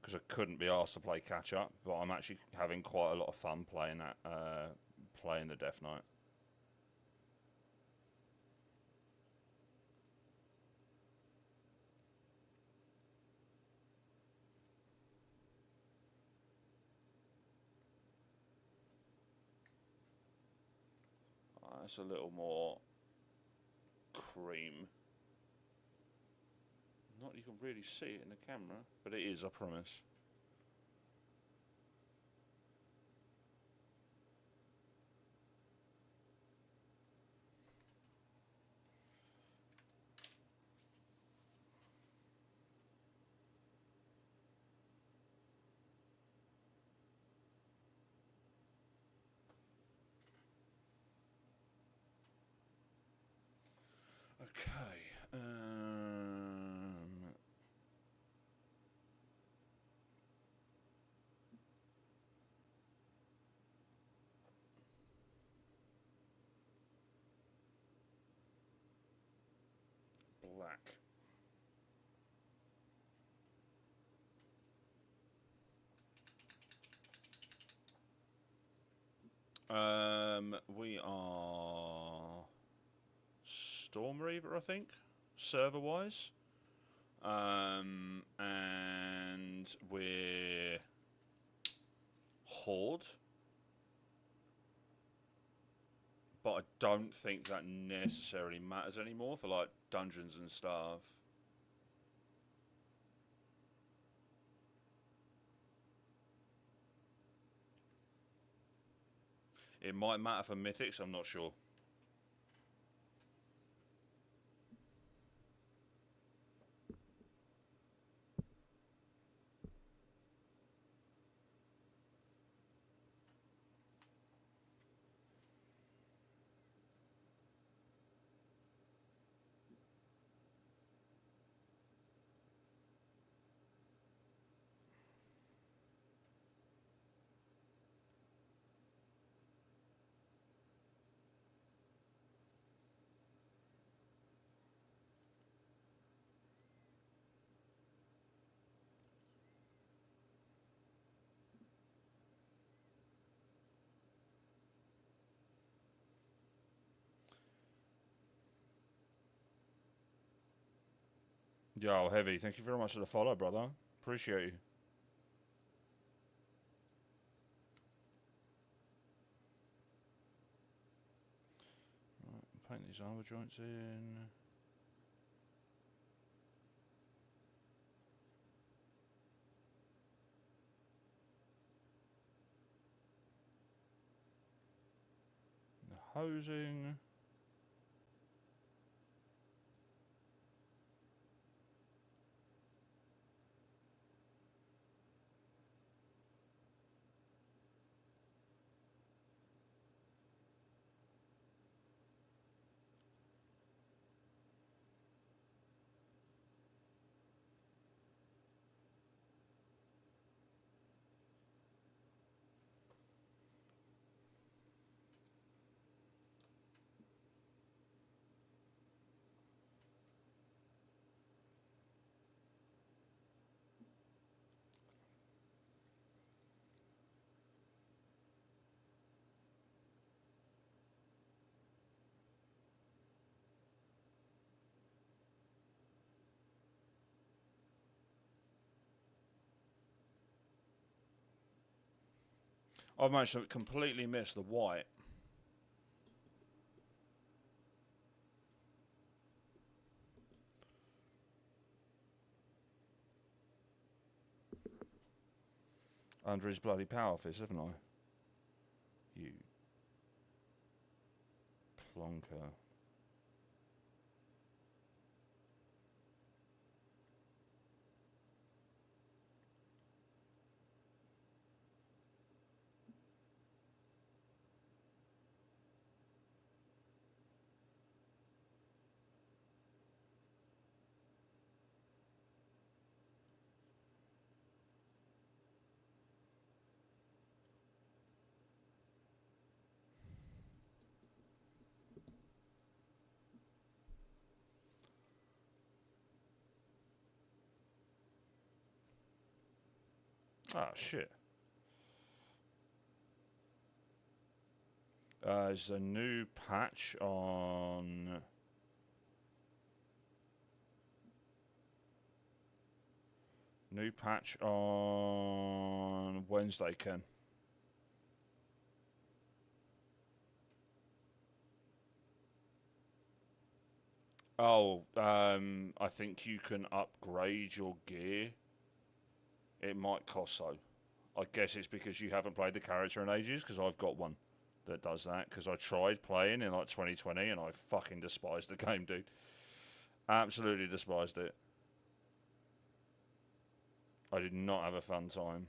because I couldn't be asked to play catch up. But I'm actually having quite a lot of fun playing that, playing the Death Knight. That's a little more cream. Not you can really see it in the camera, but it is, I promise. Okay. Black. We are Storm Reaver, I think, server-wise. And we're Horde. But I don't think that necessarily matters anymore for, like, dungeons and stuff. It might matter for Mythics, I'm not sure. Yo, Heavy, thank you very much for the follow, brother. Appreciate you. Right, paint these armor joints in. The hosing. I've managed to completely miss the white. Under his bloody power fist, haven't I? You plonker. Ah, shit. There's a new patch on... New patch on Wednesday, Ken. Oh, I think you can upgrade your gear. It might cost so. I guess it's because you haven't played the character in ages, because I've got one that does that, because I tried playing in like 2020 and I fucking despised the game, dude. Absolutely despised it. I did not have a fun time.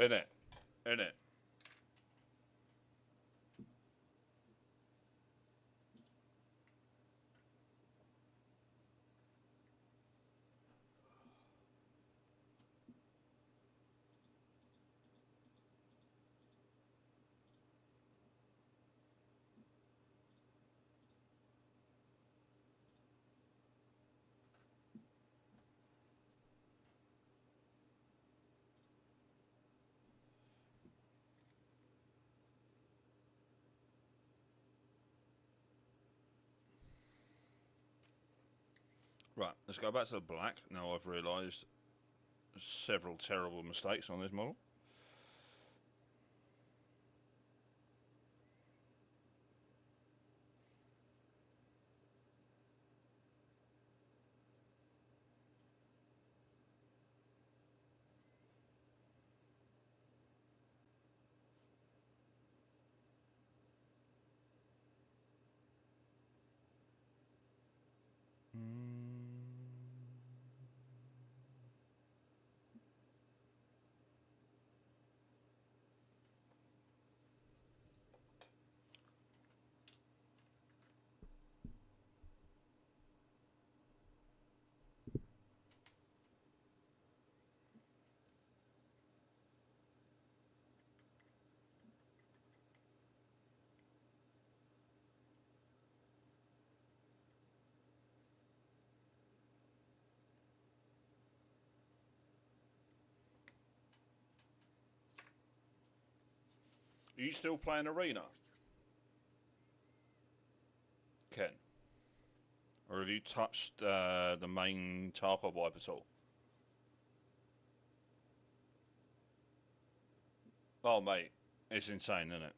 Innit? Innit? Right, let's go back to the black. Now I've realised several terrible mistakes on this model. Are you still playing Arena, Ken? Or have you touched the main Tarkov wipe at all? Oh, mate, it's insane, isn't it?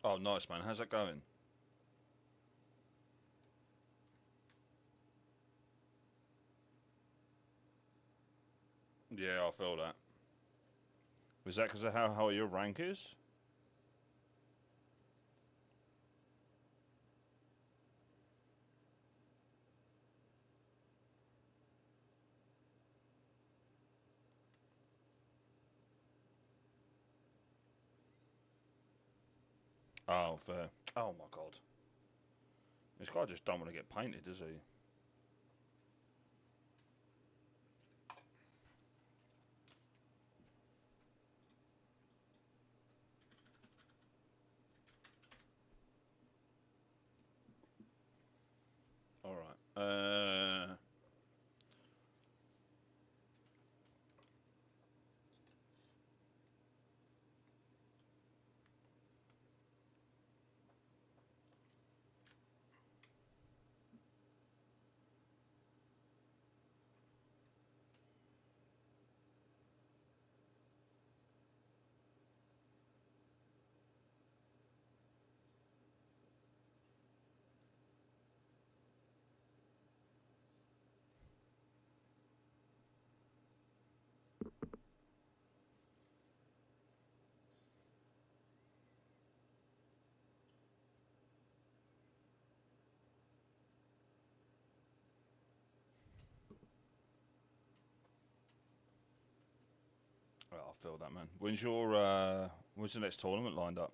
Oh, nice, man. How's that going? Yeah, I feel that. Was that because of how your rank is? Oh, fair. Oh, my God. This guy just don't want to get painted, does he? All right. Right, I feel that, man. When's the next tournament lined up?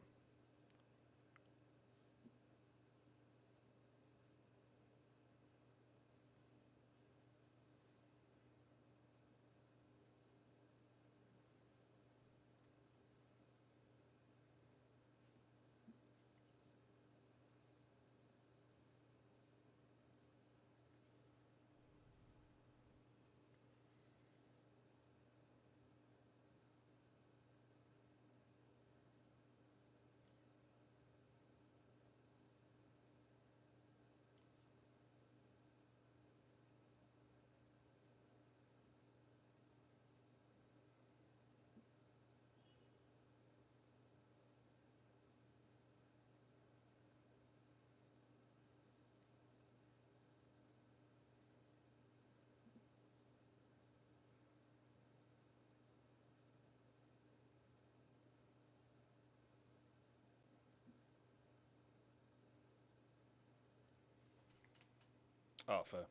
Oh, fair. I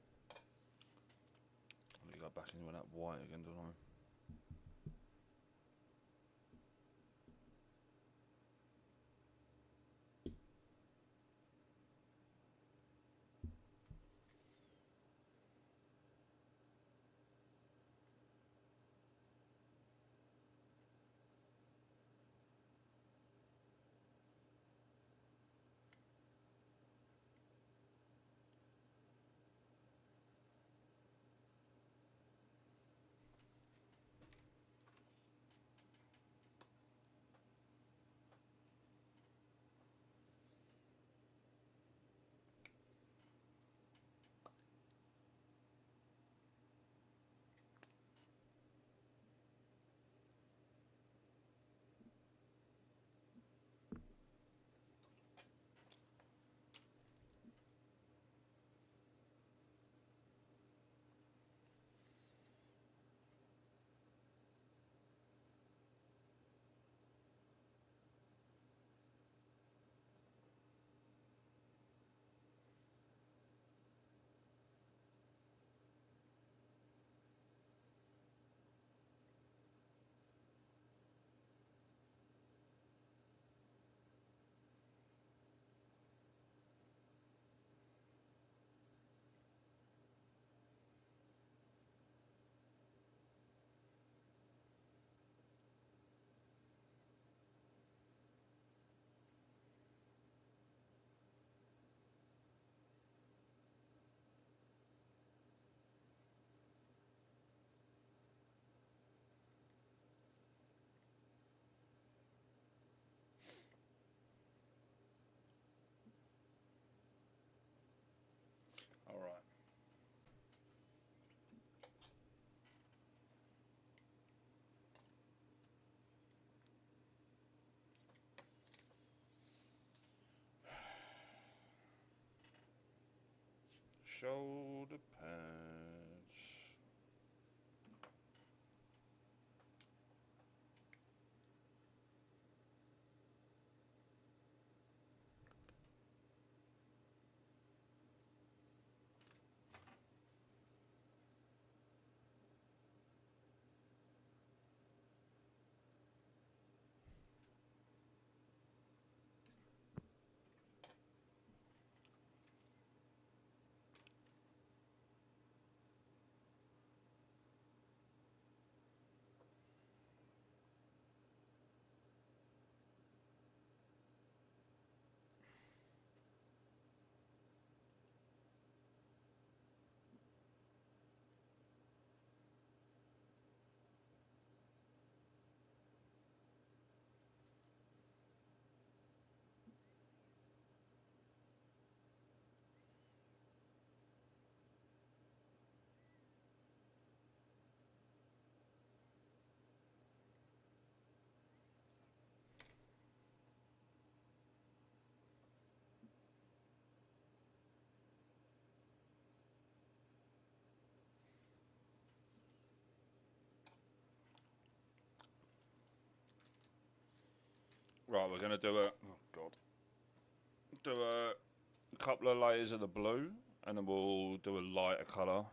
need to go back in with that white again, don't I? All right. Shoulder pads. Right, we're gonna do a couple of layers of the blue, and then we'll do a lighter colour.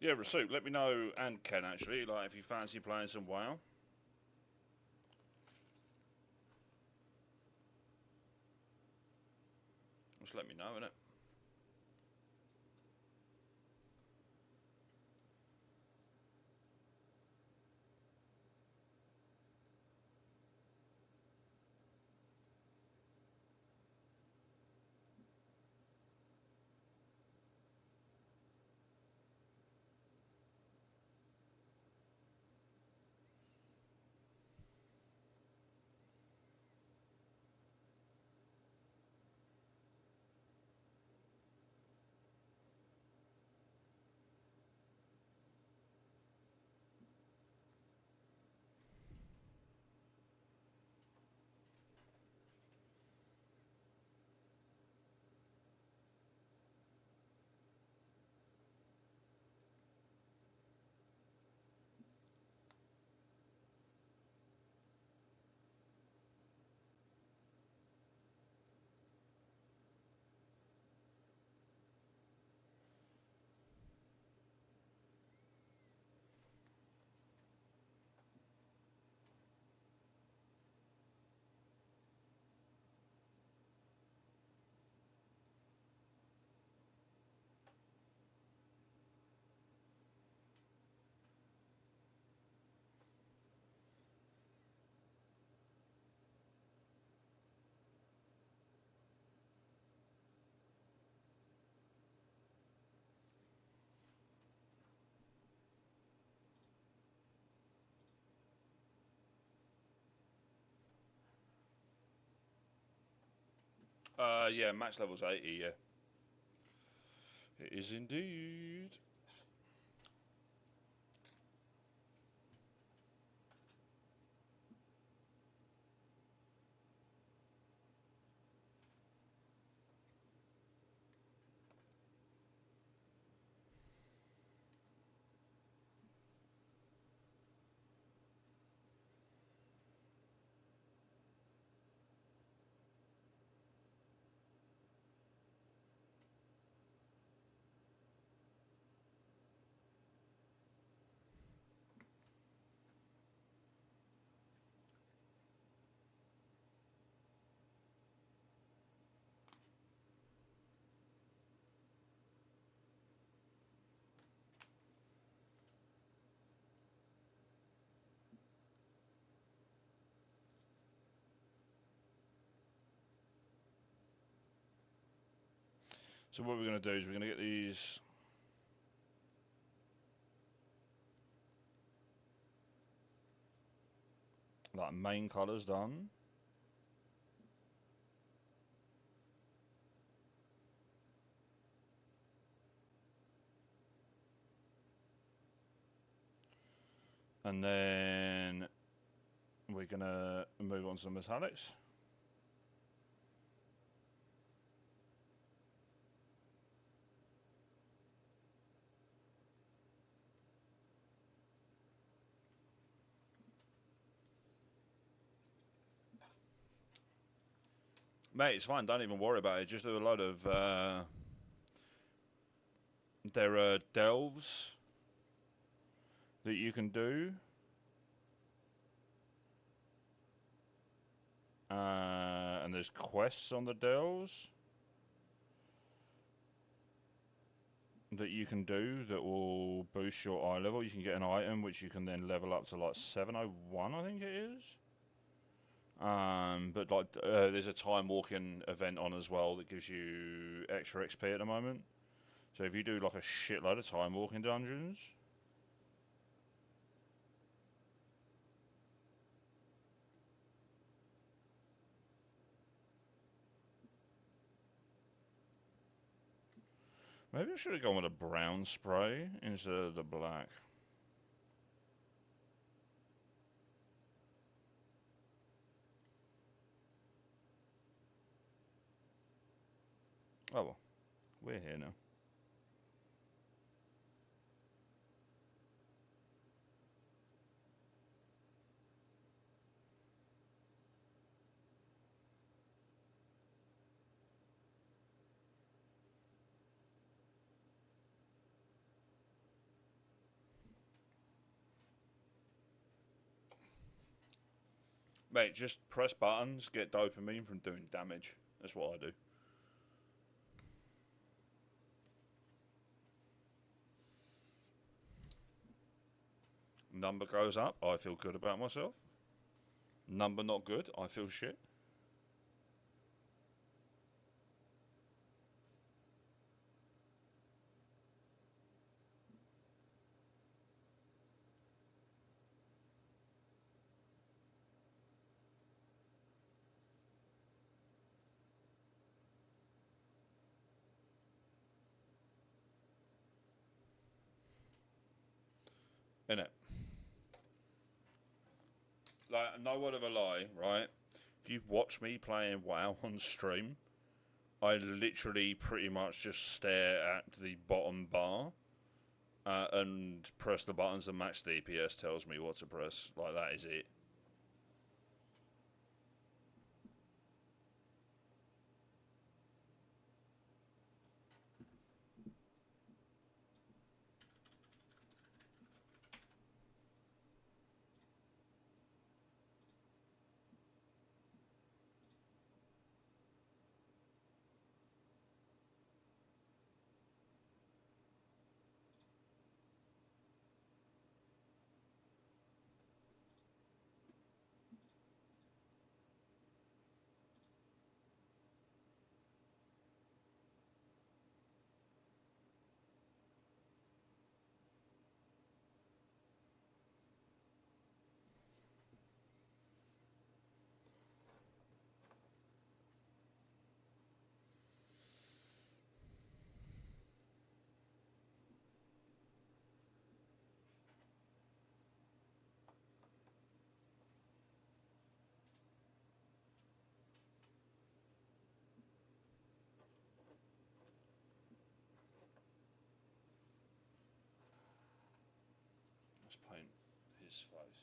Yeah, Rasook, let me know, and Ken actually, like if you fancy playing some WoW. Just let me know, innit? Yeah, max level's 80, yeah. It is indeed. So what we're going to do is we're going to get these like main colours done. And then we're going to move on to the metallics. Mate, it's fine. Don't even worry about it. Just do a load of... there are delves that you can do. And there's quests on the delves that you can do that will boost your eye level. You can get an item which you can then level up to like 701, I think it is. But like there's a time walking event on as well that gives you extra XP at the moment. So if you do like a shitload of time walking dungeons, maybe I should have gone with a brown spray instead of the black. Oh well, we're here now. Mate, just press buttons, get dopamine from doing damage. That's what I do. Number goes up, I feel good about myself. Number not good, I feel shit. Innit? Like, no word of a lie, right? If you watch me playing WoW on stream, I literally pretty much just stare at the bottom bar and press the buttons and max DPS tells me what to press. Like, that is it. Let's paint his face.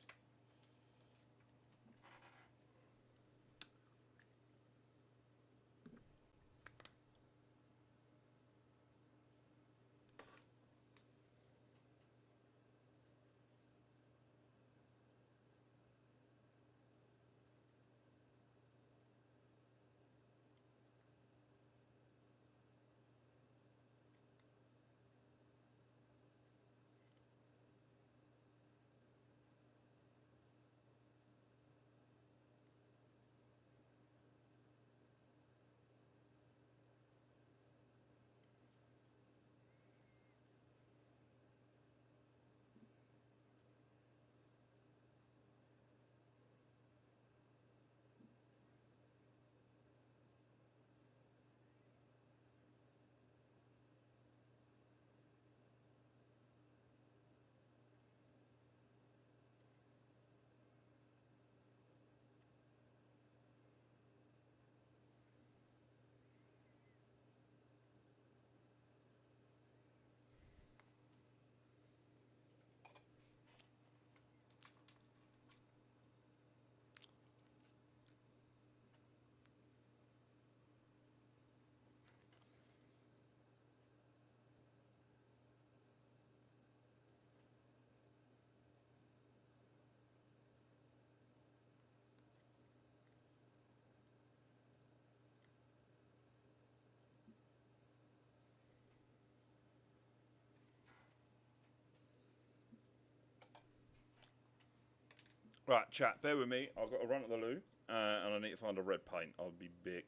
Right, chat, bear with me. I've got to run to the loo, and I need to find a red paint. I'll be big.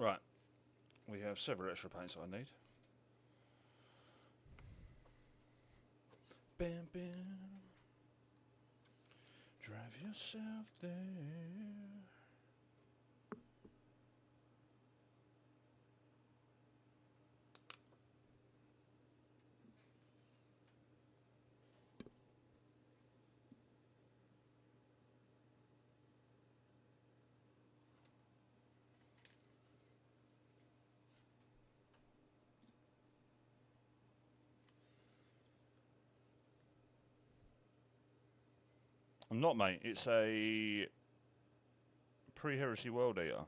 Right. We have several extra paints I need. Bam, bam. Drive yourself there. I'm not, mate. It's a pre-heresy world eater.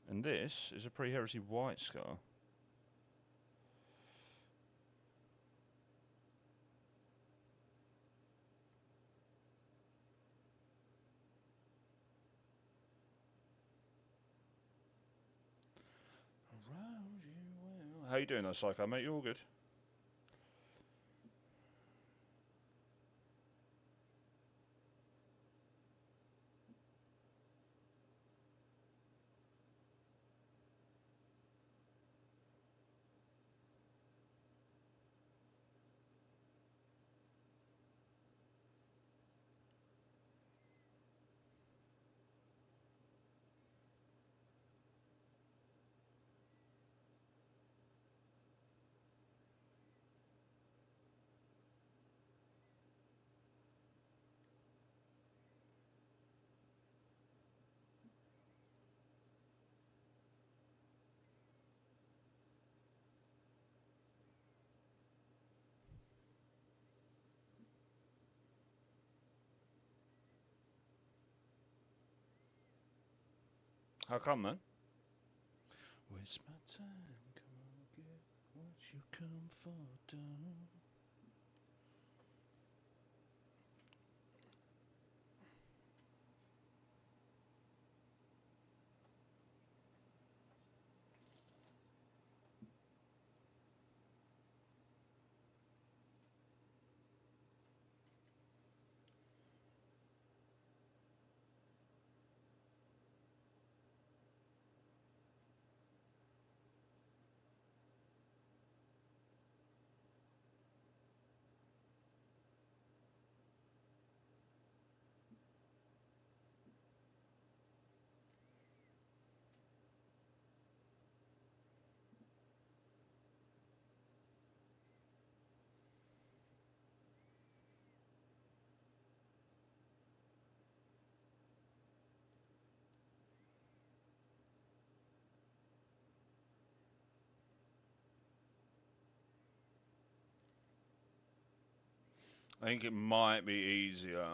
And this is a pre-heresy white scar. How you doing though, Psycho, mate? You all good? How come, man? Waste my time, come on, get what you come for, done. I think it might be easier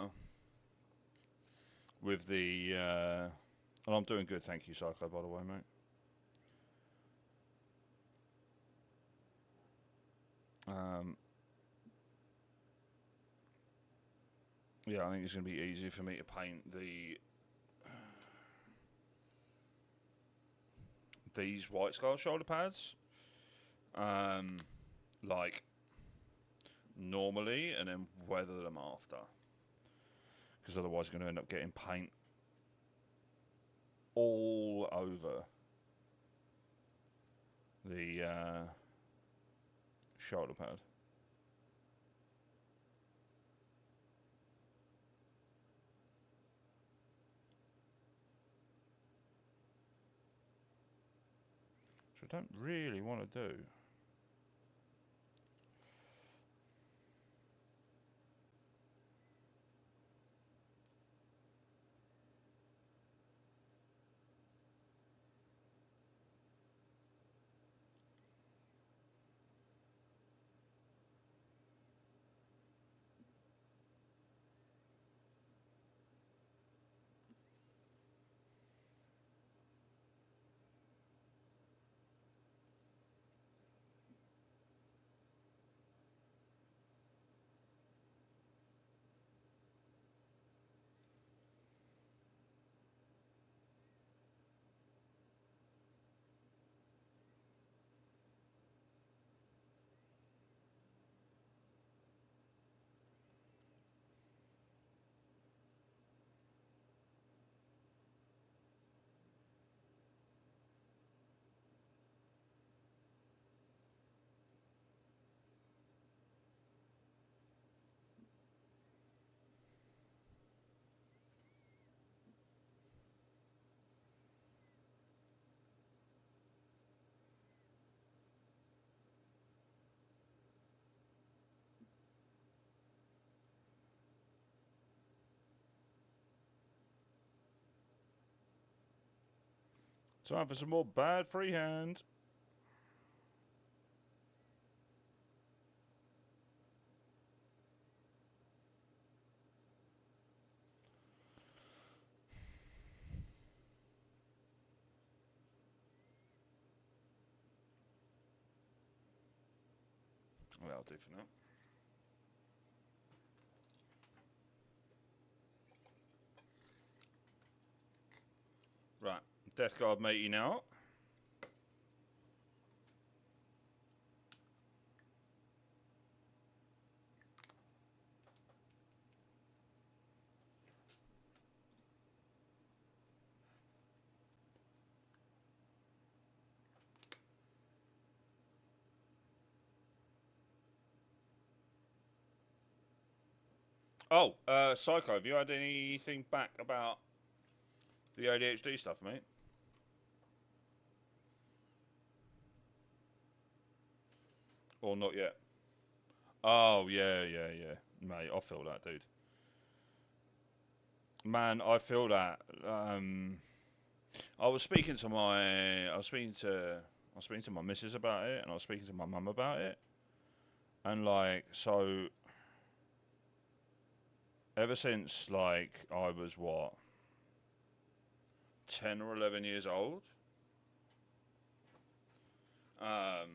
with the... and I'm doing good, thank you, Psycho, by the way, mate. Yeah, I think it's going to be easier for me to paint these white scar shoulder pads like normally, and then weather them after, because otherwise you're going to end up getting paint all over the shoulder pad. Which I don't really want to do. Time for some more bad freehand. Well, I'll do for now. Right, Death Guard matey now. Oh, Psycho, have you had anything back about the ADHD stuff, mate? Or not yet? Oh, yeah. Mate, I feel that, dude. Man, I feel that. I was speaking to my missus about it, and I was speaking to my mum about it. And, like, so... Ever since, like, I was, what... 10 or 11 years old... I've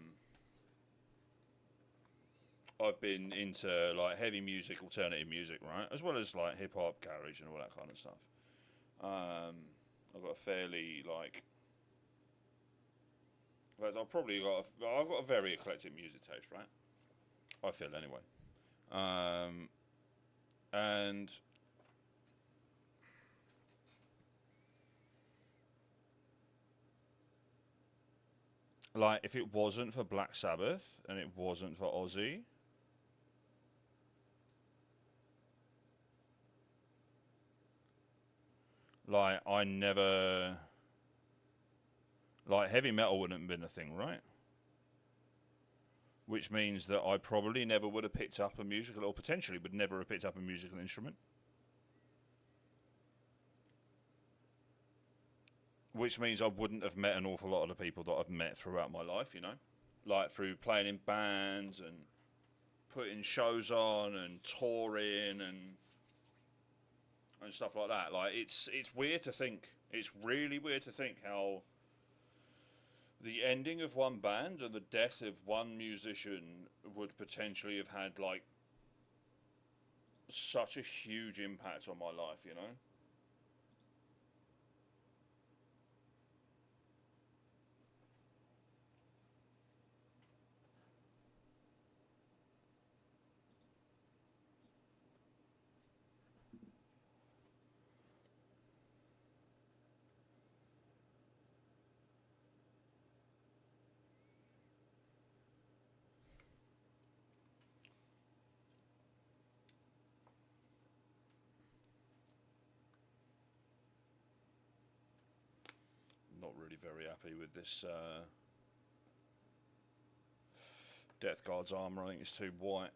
been into like heavy music, alternative music, right, as well as like hip hop, garage, and all that kind of stuff. I've got a fairly like, I've got a very eclectic music taste, right? I feel anyway, and like if it wasn't for Black Sabbath and it wasn't for Ozzy. Like, I never... Like, heavy metal wouldn't have been a thing, right? Which means that I probably never would have picked up a musical, or potentially would never have picked up a musical instrument. Which means I wouldn't have met an awful lot of the people that I've met throughout my life, you know? Like, through playing in bands and putting shows on and touring and stuff like that. Like, it's weird to think. It's really weird to think how the ending of one band and the death of one musician would potentially have had, like, such a huge impact on my life, you know? Not really very happy with this Death Guard's armour. I think it's too white.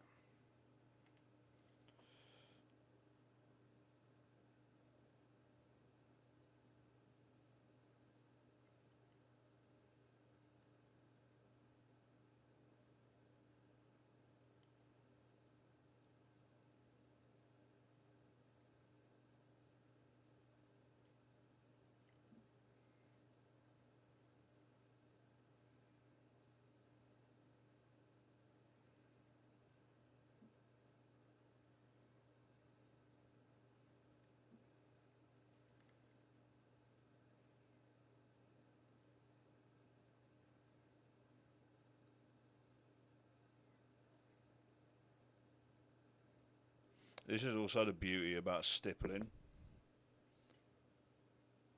This is also the beauty about stippling.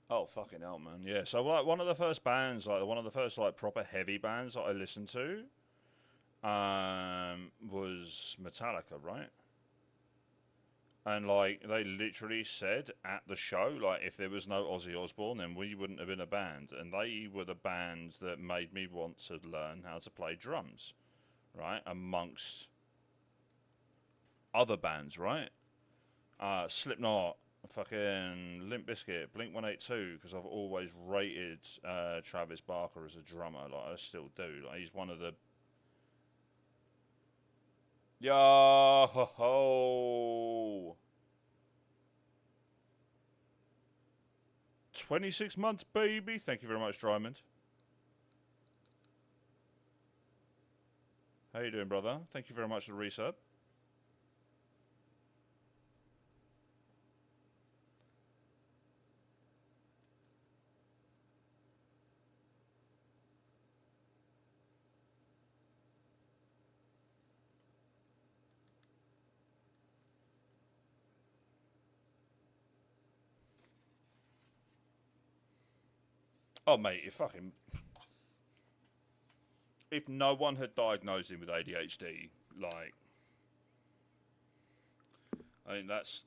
Oh, fucking hell, man. Yeah, so like one of the first bands, like one of the first like proper heavy bands that I listened to was Metallica, right? And like they literally said at the show, like if there was no Ozzy Osbourne, then we wouldn't have been a band. And they were the band that made me want to learn how to play drums, right? Amongst other bands, right? Slipknot, fucking Limp Bizkit, Blink 182, because I've always rated Travis Barker as a drummer. Like I still do. Like he's one of the. Yo ho ho. 26 months, baby. Thank you very much, Drymond. How you doing, brother? Thank you very much for the resub. Oh, mate, if no one had diagnosed him with ADHD, like, I mean, that's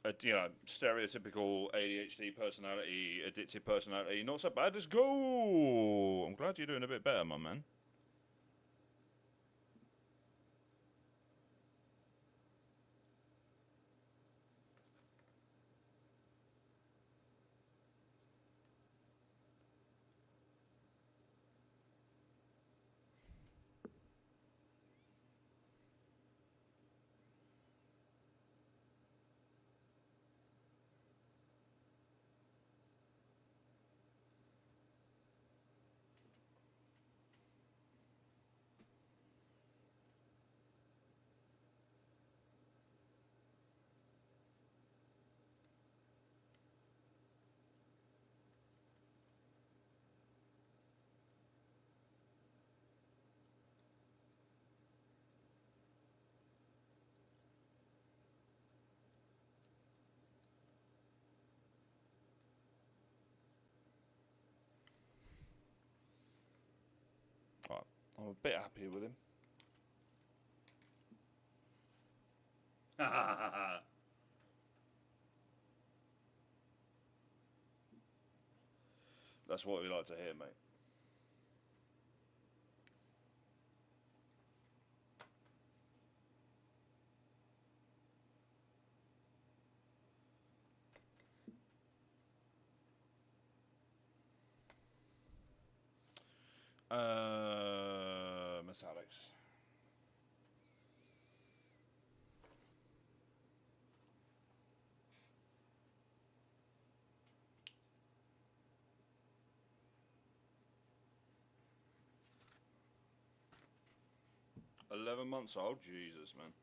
a, you know, stereotypical ADHD personality, addictive personality. Not so bad. Let's go. I'm glad you're doing a bit better, my man. Right, I'm a bit happier with him. That's what we like to hear, mate. Metallics. $11 old? Jesus, man.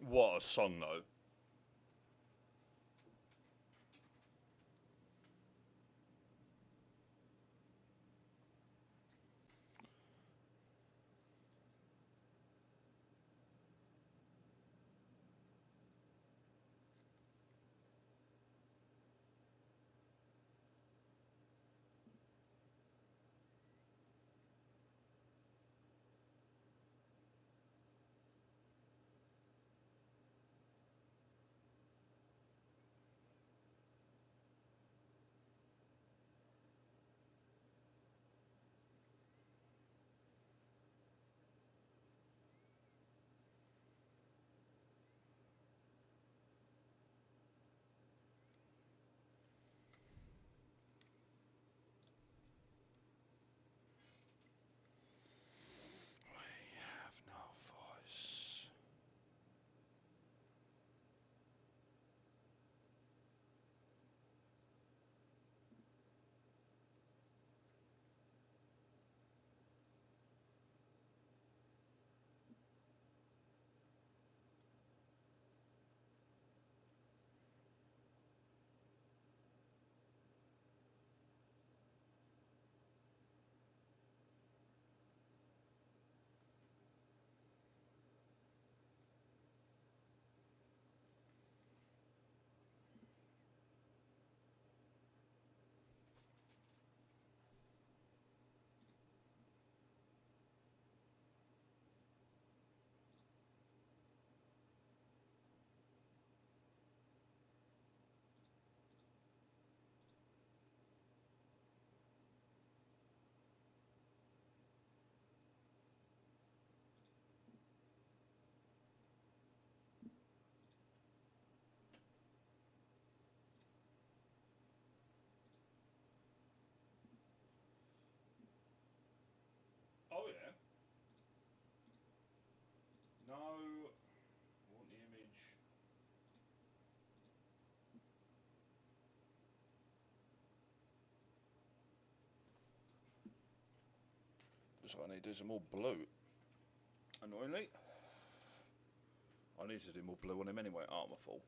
What a song, though. looks like I need to do some more blue. Annoyingly. I need to do more blue on him anyway, armour full.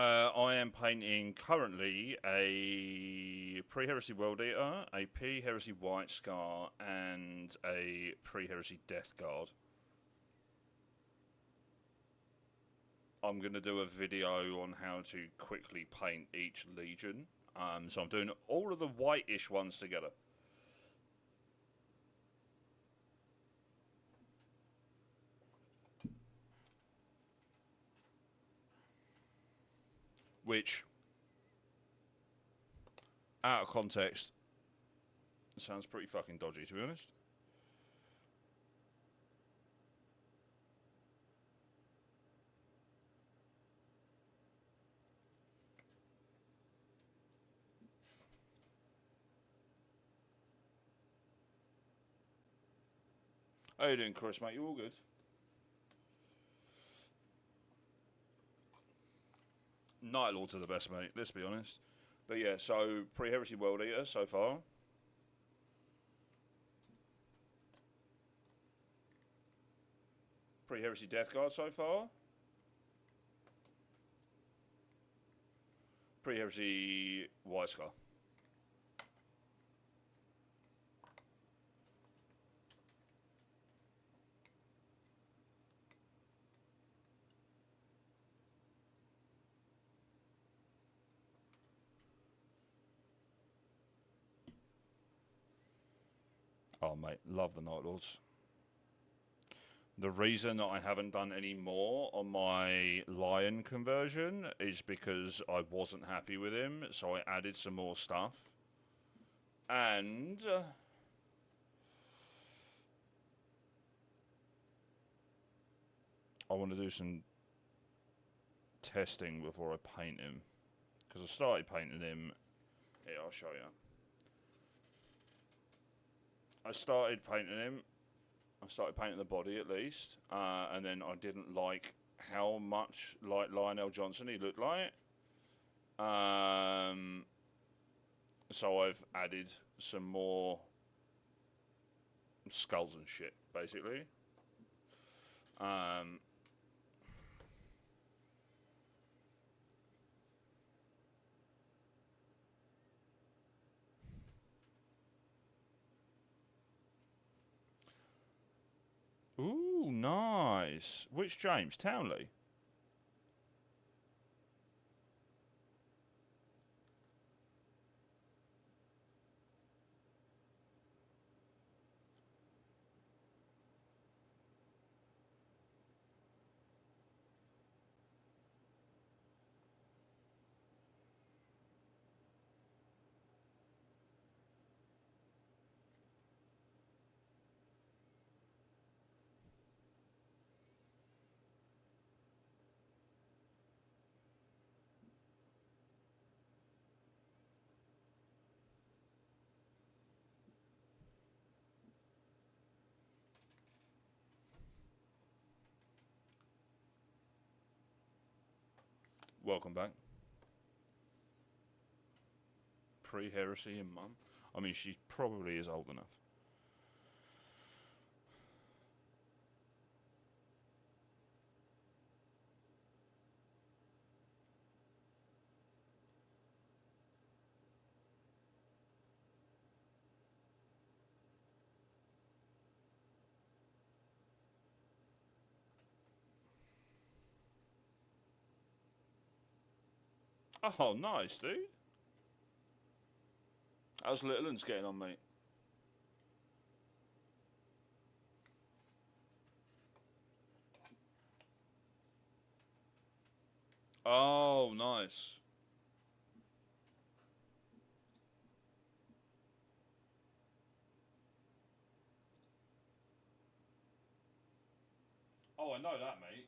I am painting currently a pre-Heresy World Eater, a pre-Heresy White Scar, and a pre-Heresy Death Guard. I'm going to do a video on how to quickly paint each Legion. So I'm doing all of the whitish ones together. Which, out of context, sounds pretty fucking dodgy, to be honest. How you doing, Chris, mate? You all good? Night Lords are the best, mate, let's be honest. But yeah, so pre-Heresy World Eater so far. Pre-Heresy Death Guard so far. Pre-Heresy White Scar. Oh, mate, love the Night Lords. The reason that I haven't done any more on my Lion conversion is because I wasn't happy with him, so I added some more stuff. And I want to do some testing before I paint him. Because I started painting him. Here, I'll show you. I started painting the body at least, and then I didn't like how much like Lionel Johnson he looked like. So I've added some more skulls and shit, basically. Ooh, nice. Which James? Townley? Welcome back. Pre-Heresy and Mum. I mean, she probably is old enough. Oh, nice, dude. How's Little Un's getting on, mate? Oh, nice. Oh, I know that, mate.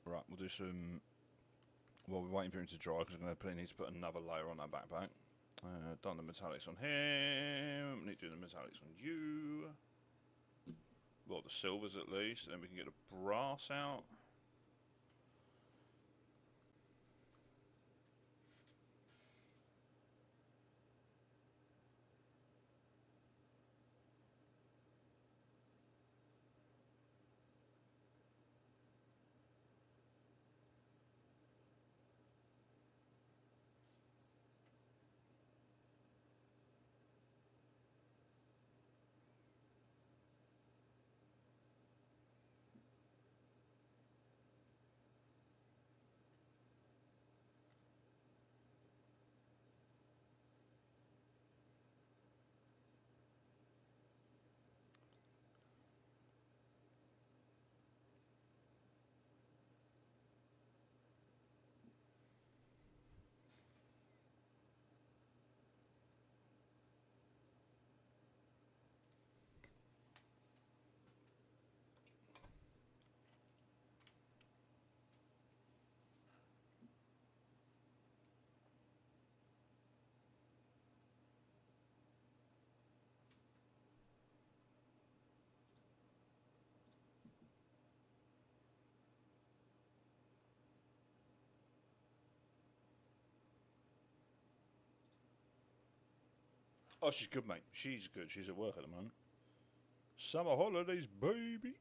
Right, we'll do some... Well, we're waiting for him to dry because I'm going to need to put another layer on that backpack. Done the metallics on him. Need to do the metallics on you. Well, the silvers at least. And then we can get the brass out. Oh, she's good, mate. She's good. She's at work at the moment. Summer holidays, baby.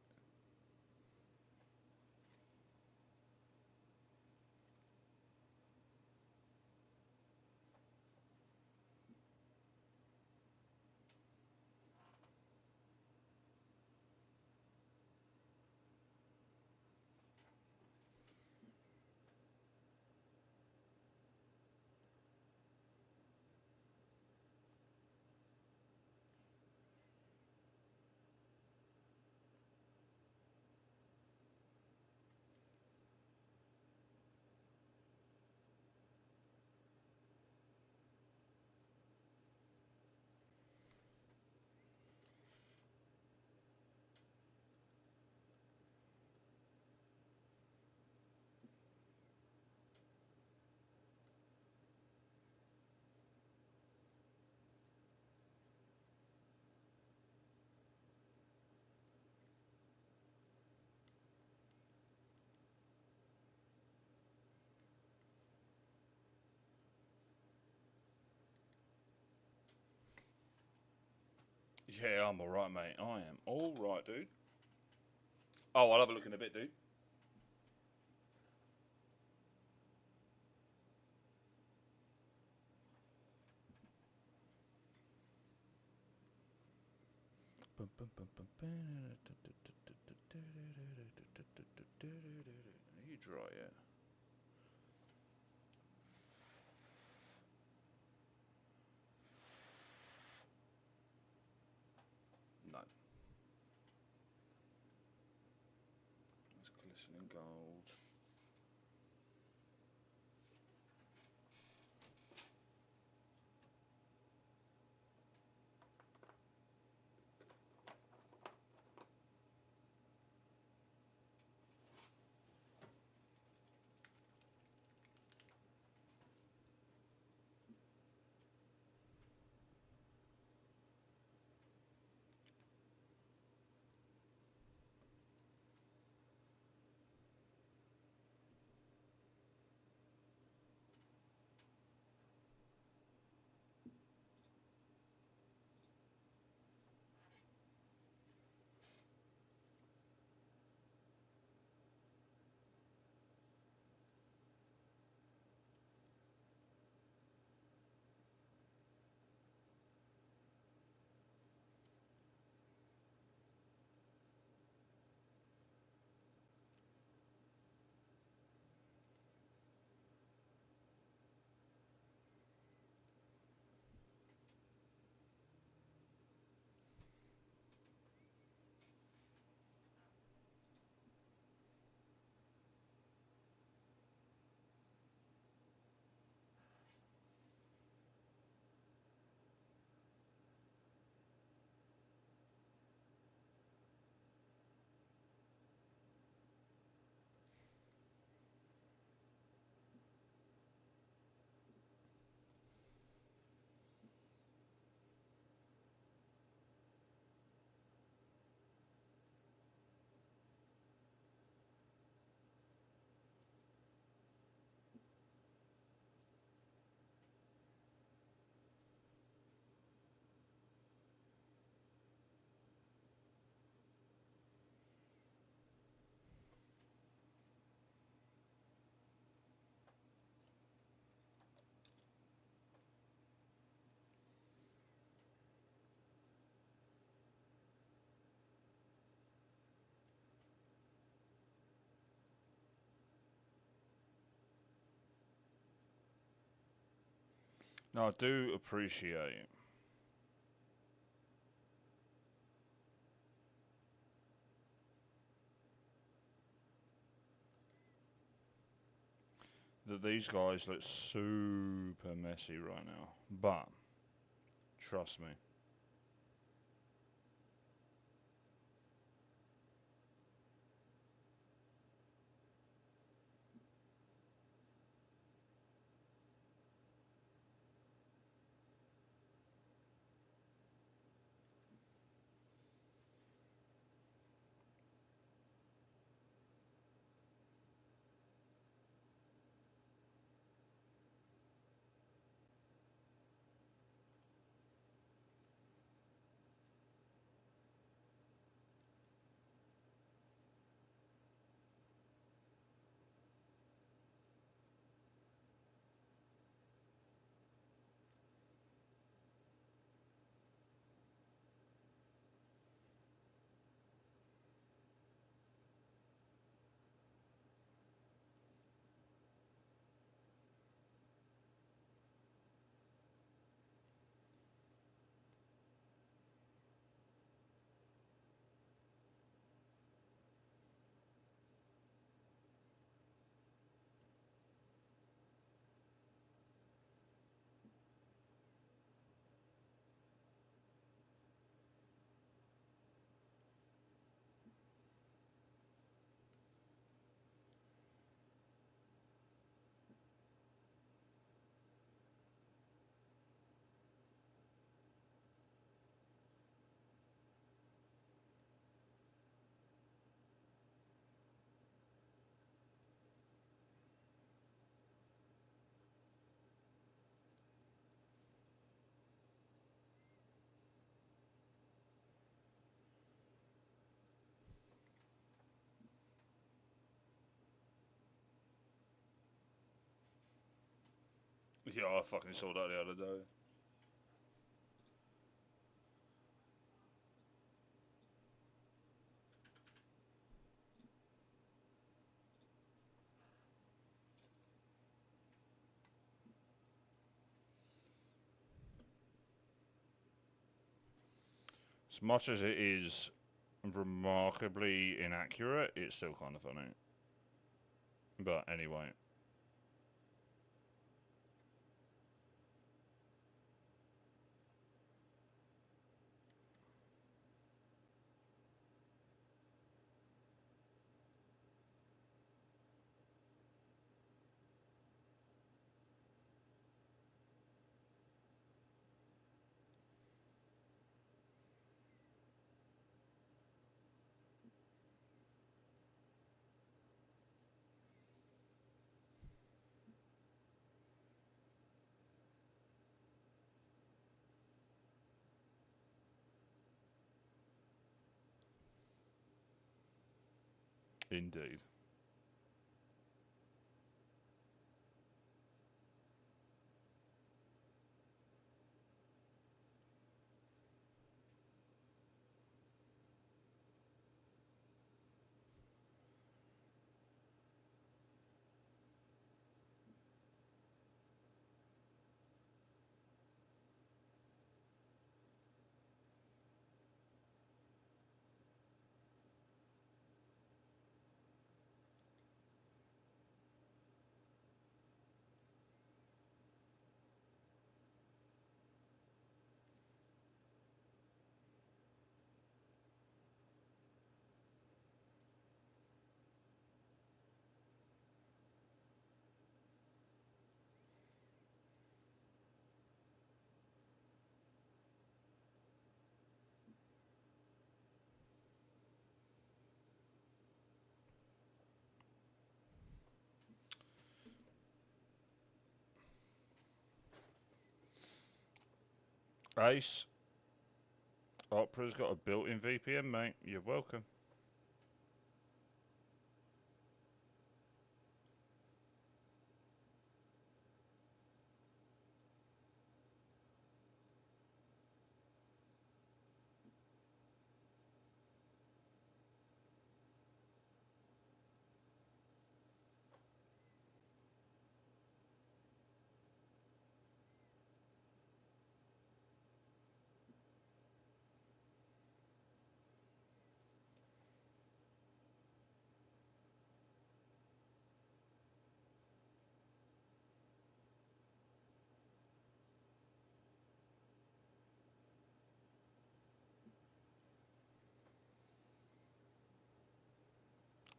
Yeah, I'm alright, mate. I am alright, dude. Oh, I'll have a look in a bit, dude. Are you dry yet? No. It's glistening gold. Now, I do appreciate that these guys look super messy right now, but trust me. Yeah, I fucking saw that the other day. As much as it is remarkably inaccurate, it's still kind of funny. But anyway. Indeed. Ace. Opera's got a built-in VPN, mate. You're welcome.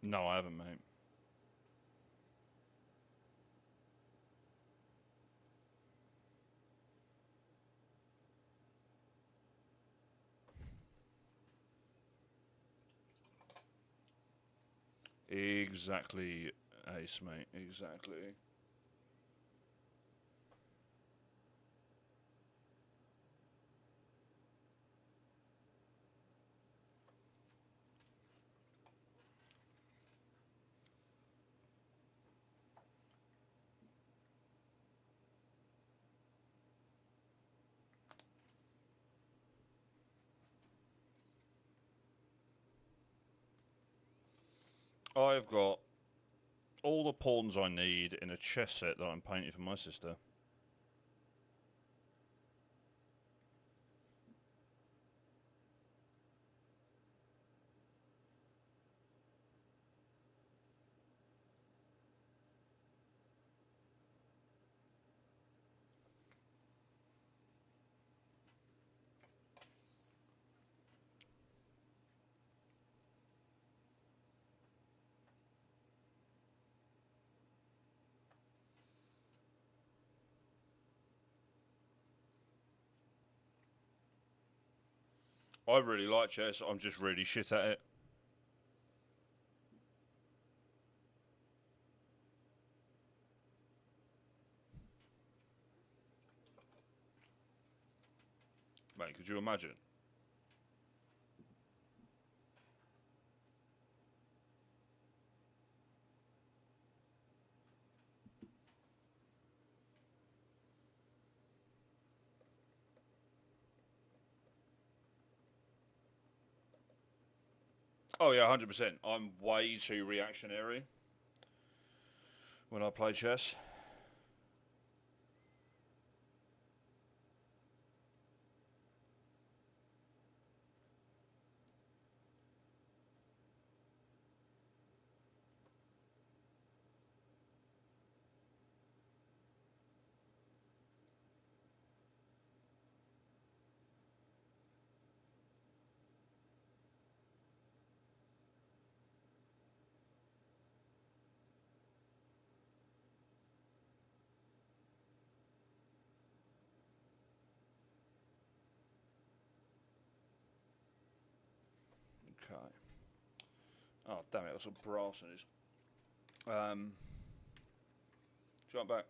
No, I haven't, mate. Exactly, Ace, mate. Exactly. I've got all the pawns I need in a chess set that I'm painting for my sister. I really like chess, I'm just really shit at it. Mate, could you imagine? Oh yeah, 100%. I'm way too reactionary when I play chess. Okay. Oh damn it! I got some brass in his. Jump back.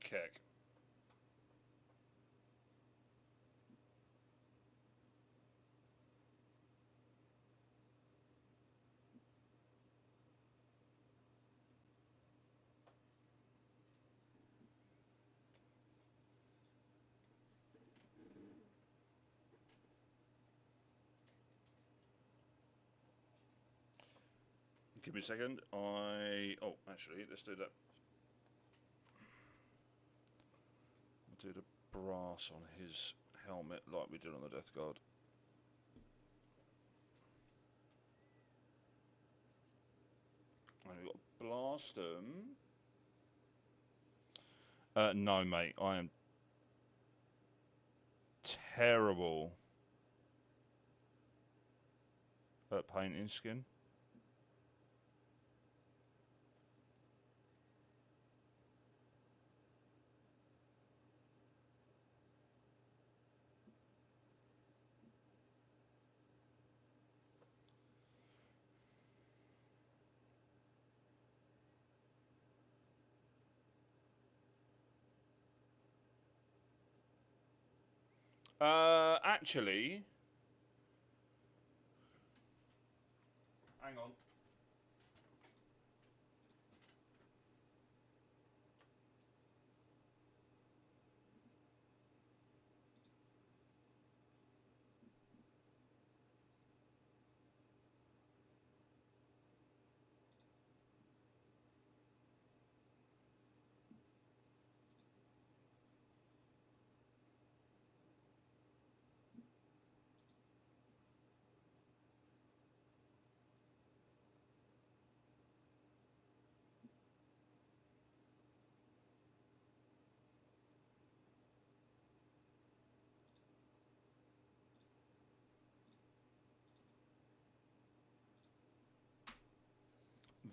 Kick. Give me a second. Oh, actually, let's do that. We'll do the brass on his helmet like we did on the Death Guard. And we've got blast him. No, mate, I am terrible at painting skin. Actually, hang on.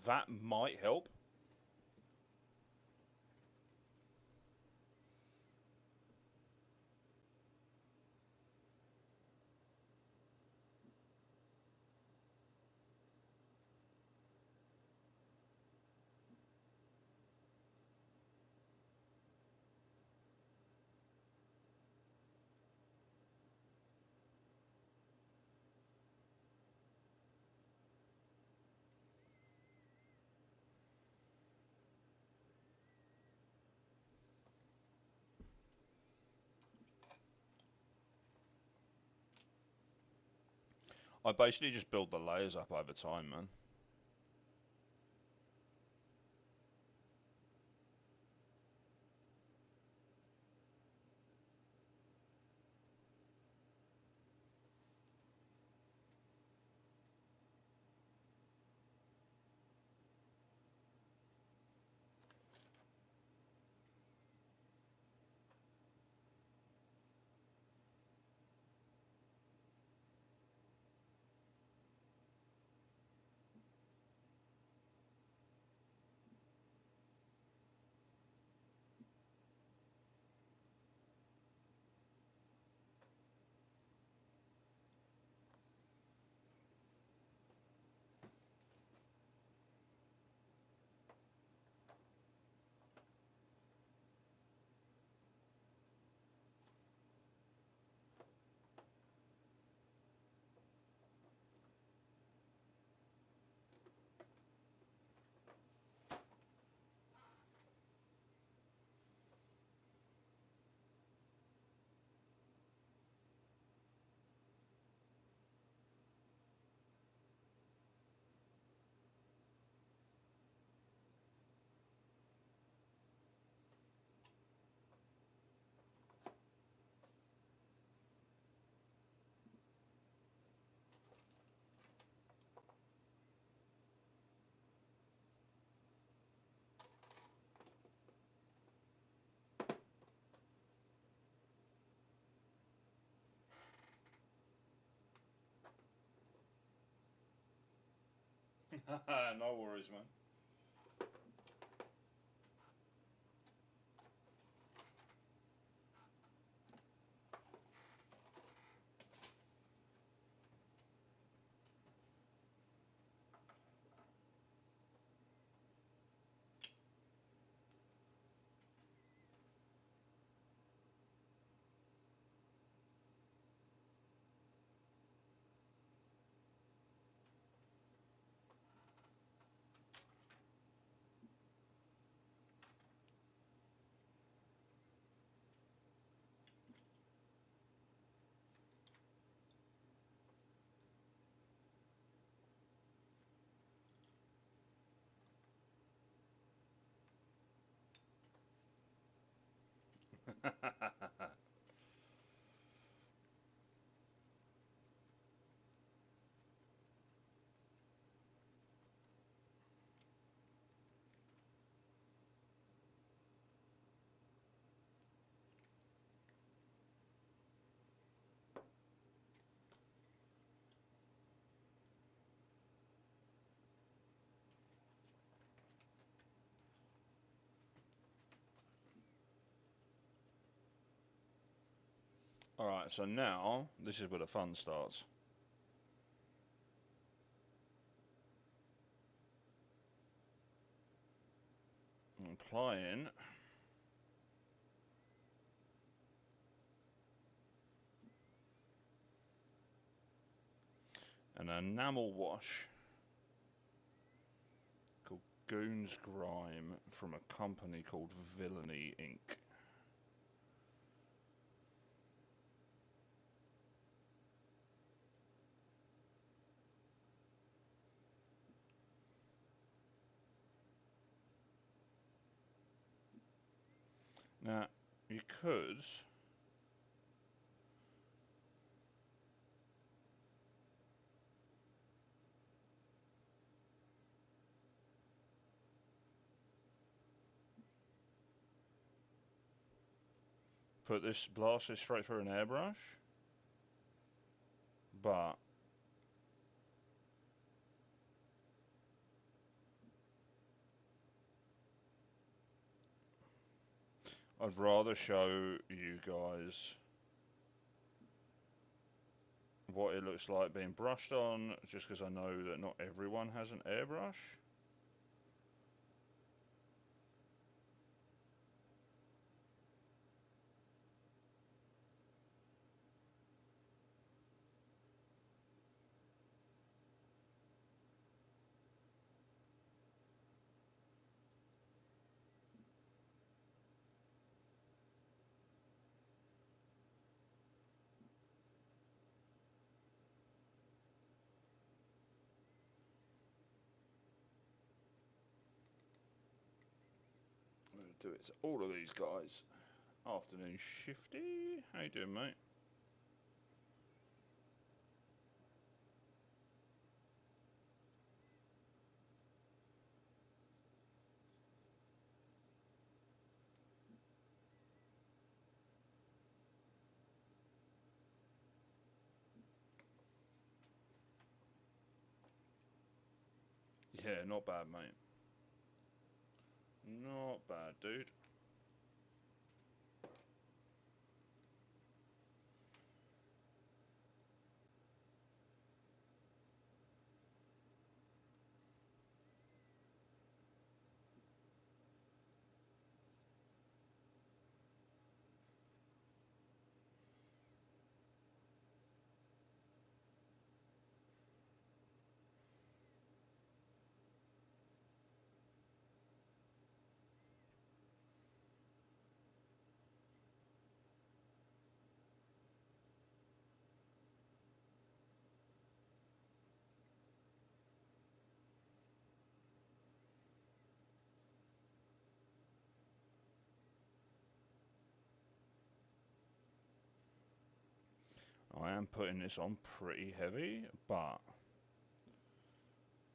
That might help. I basically just build the layers up over time, man. No worries, man. Alright, so now, this is where the fun starts. I'm applying an enamel wash called Goon's Grime from a company called Villainy Inc. Now, you could blast this straight through an airbrush, but I'd rather show you guys what it looks like being brushed on, just because I know that not everyone has an airbrush. I'm going to do it to all of these guys. Afternoon Shifty, how you doing, mate? Yeah, not bad, mate. Not bad, dude. I am putting this on pretty heavy, but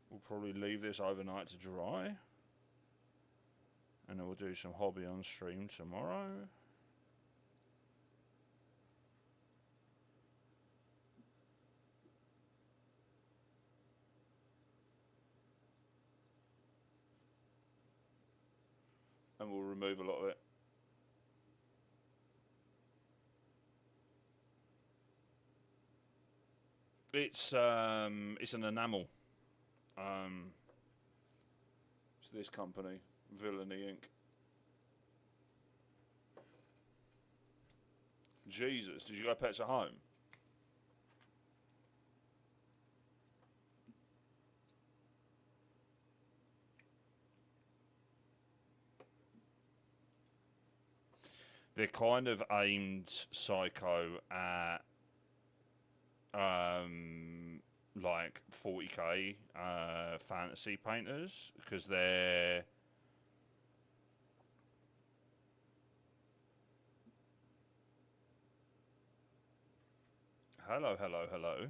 we'll probably leave this overnight to dry. And then we'll do some hobby on stream tomorrow. And we'll remove a lot of it. It's an enamel. It's this company, Villainy Inc. Jesus, did you go Pets at Home? They're kind of aimed psycho at like 40k fantasy painters, because they're hello.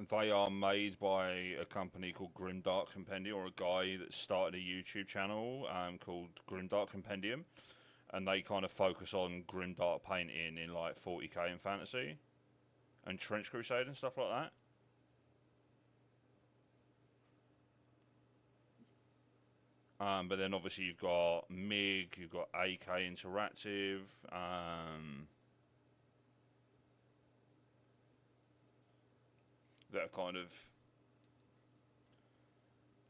They are made by a company called Grimdark Compendium, or a guy that started a YouTube channel called Grimdark Compendium, and they kind of focus on grimdark painting in like 40k and fantasy, and Trench Crusade and stuff like that. But then obviously you've got MIG, you've got AK Interactive. That are kind of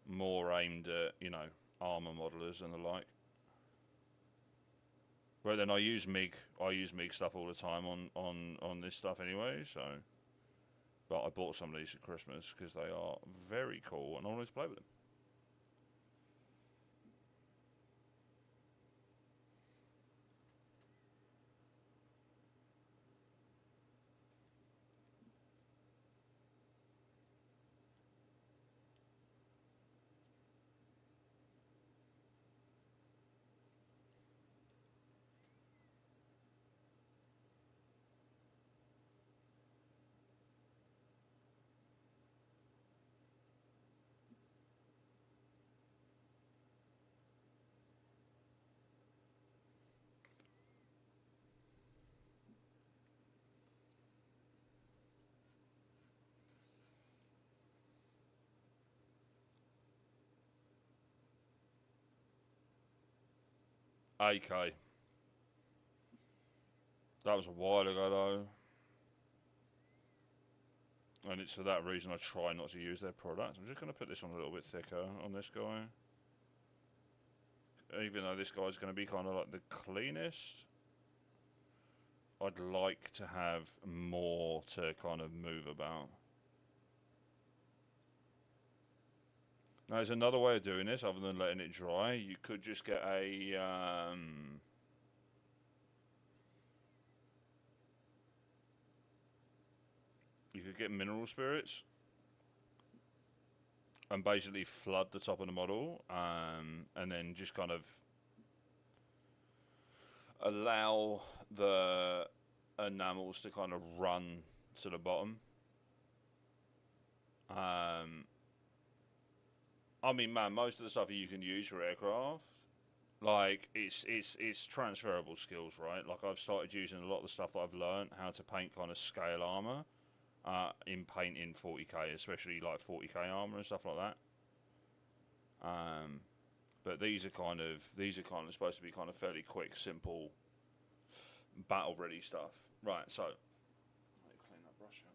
more aimed at, you know, armour modelers and the like. But then I use MIG stuff all the time on this stuff anyway, so. But I bought some of these at Christmas because they are very cool and I wanted to play with them. AK. That was a while ago though. And it's for that reason I try not to use their product. I'm just going to put this on a little bit thicker on this guy. Even though this guy's going to be kind of like the cleanest, I'd like to have more to kind of move about. Now, there's another way of doing this other than letting it dry. You could just get a... you could get mineral spirits and basically flood the top of the model, and then just kind of allow the enamels to kind of run to the bottom. I mean, man, most of the stuff you can use for aircraft, like, it's transferable skills, right? Like, I've started using a lot of the stuff that I've learned, how to paint kind of scale armor, in painting 40k, especially like 40k armor and stuff like that. But these are kind of supposed to be kind of fairly quick, simple, battle ready stuff. Right, so let me clean that brush up.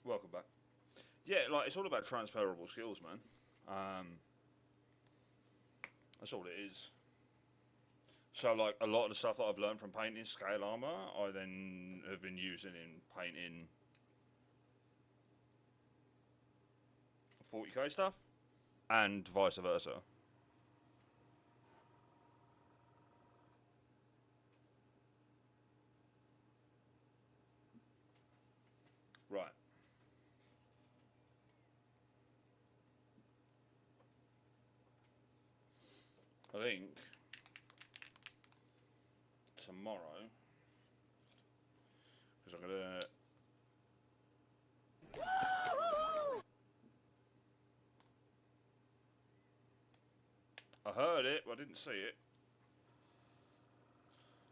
Welcome back. Yeah, like, it's all about transferable skills, man. That's all it is. So, like, a lot of the stuff that I've learned from painting scale armor, I then have been using in painting 40k stuff, and vice versa. Right. I think tomorrow, because I'm gonna... I heard it, but I didn't see it.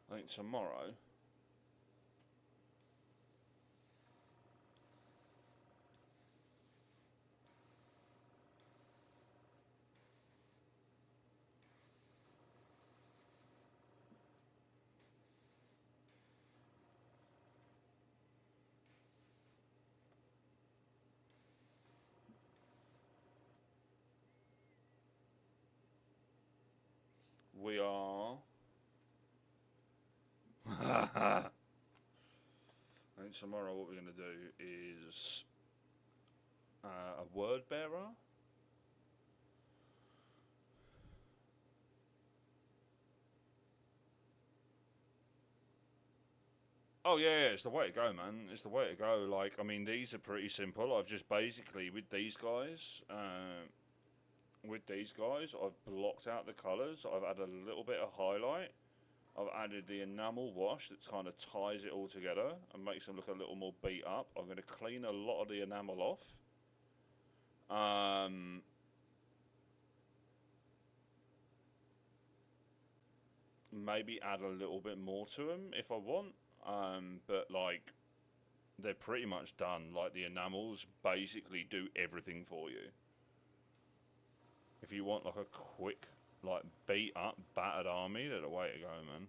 I think tomorrow we are... I think tomorrow what we're going to do is a word bearer. Oh yeah, it's the way to go, man. It's the way to go. Like, I mean, these are pretty simple. I've just basically, with these guys, I've blocked out the colours. I've added a little bit of highlight. I've added the enamel wash that kind of ties it all together and makes them look a little more beat up. I'm going to clean a lot of the enamel off. Maybe add a little bit more to them if I want. But like, they're pretty much done. Like, the enamels basically do everything for you. If you want like a quick, like, beat up, battered army, they're the way to go, man.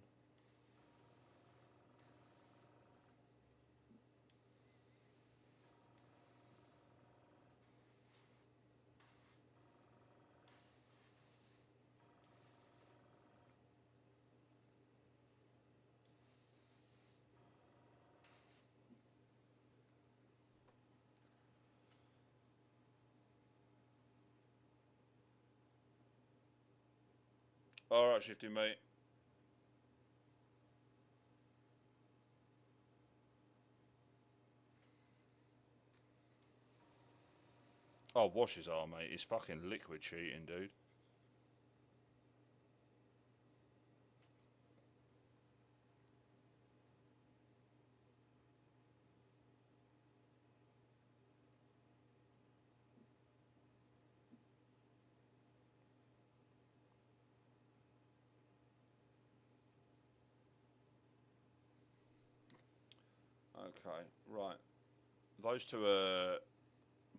Alright, Shifty, mate. Oh, wash his arm, mate. He's fucking liquid cheating, dude. Okay, right. Those two are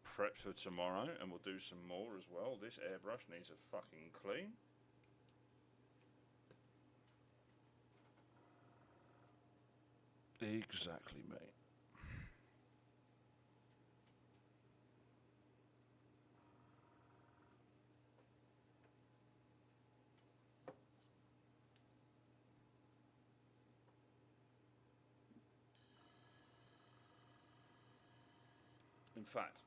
prepped for tomorrow, and we'll do some more as well. This airbrush needs a fucking clean. Exactly, mate. In fact,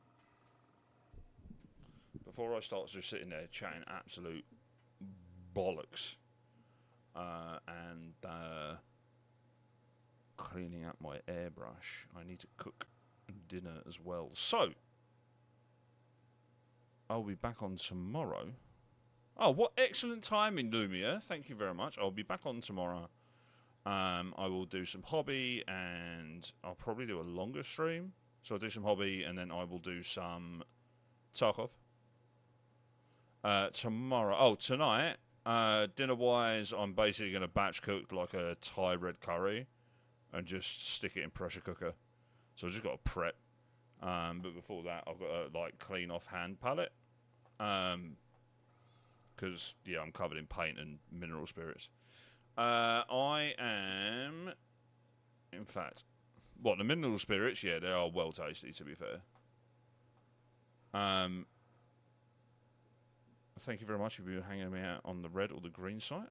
before I start just sitting there chatting absolute bollocks and cleaning up my airbrush, I need to cook dinner as well. So, I'll be back on tomorrow. Oh, what excellent timing, Lumia. Thank you very much. I'll be back on tomorrow. I will do some hobby, and I'll probably do a longer stream. So I'll do some hobby, and then I will do some Tarkov. Tomorrow. Oh, tonight. Dinner-wise, I'm basically going to batch cook like a Thai red curry and just stick it in pressure cooker. So I've just got to prep. But before that, I've got to like clean off hand palette. Because, yeah, I'm covered in paint and mineral spirits. I am... In fact... What, the mineral spirits? Yeah, they are well tasty, to be fair. Thank you very much if you've been hanging me out on the red or the green site.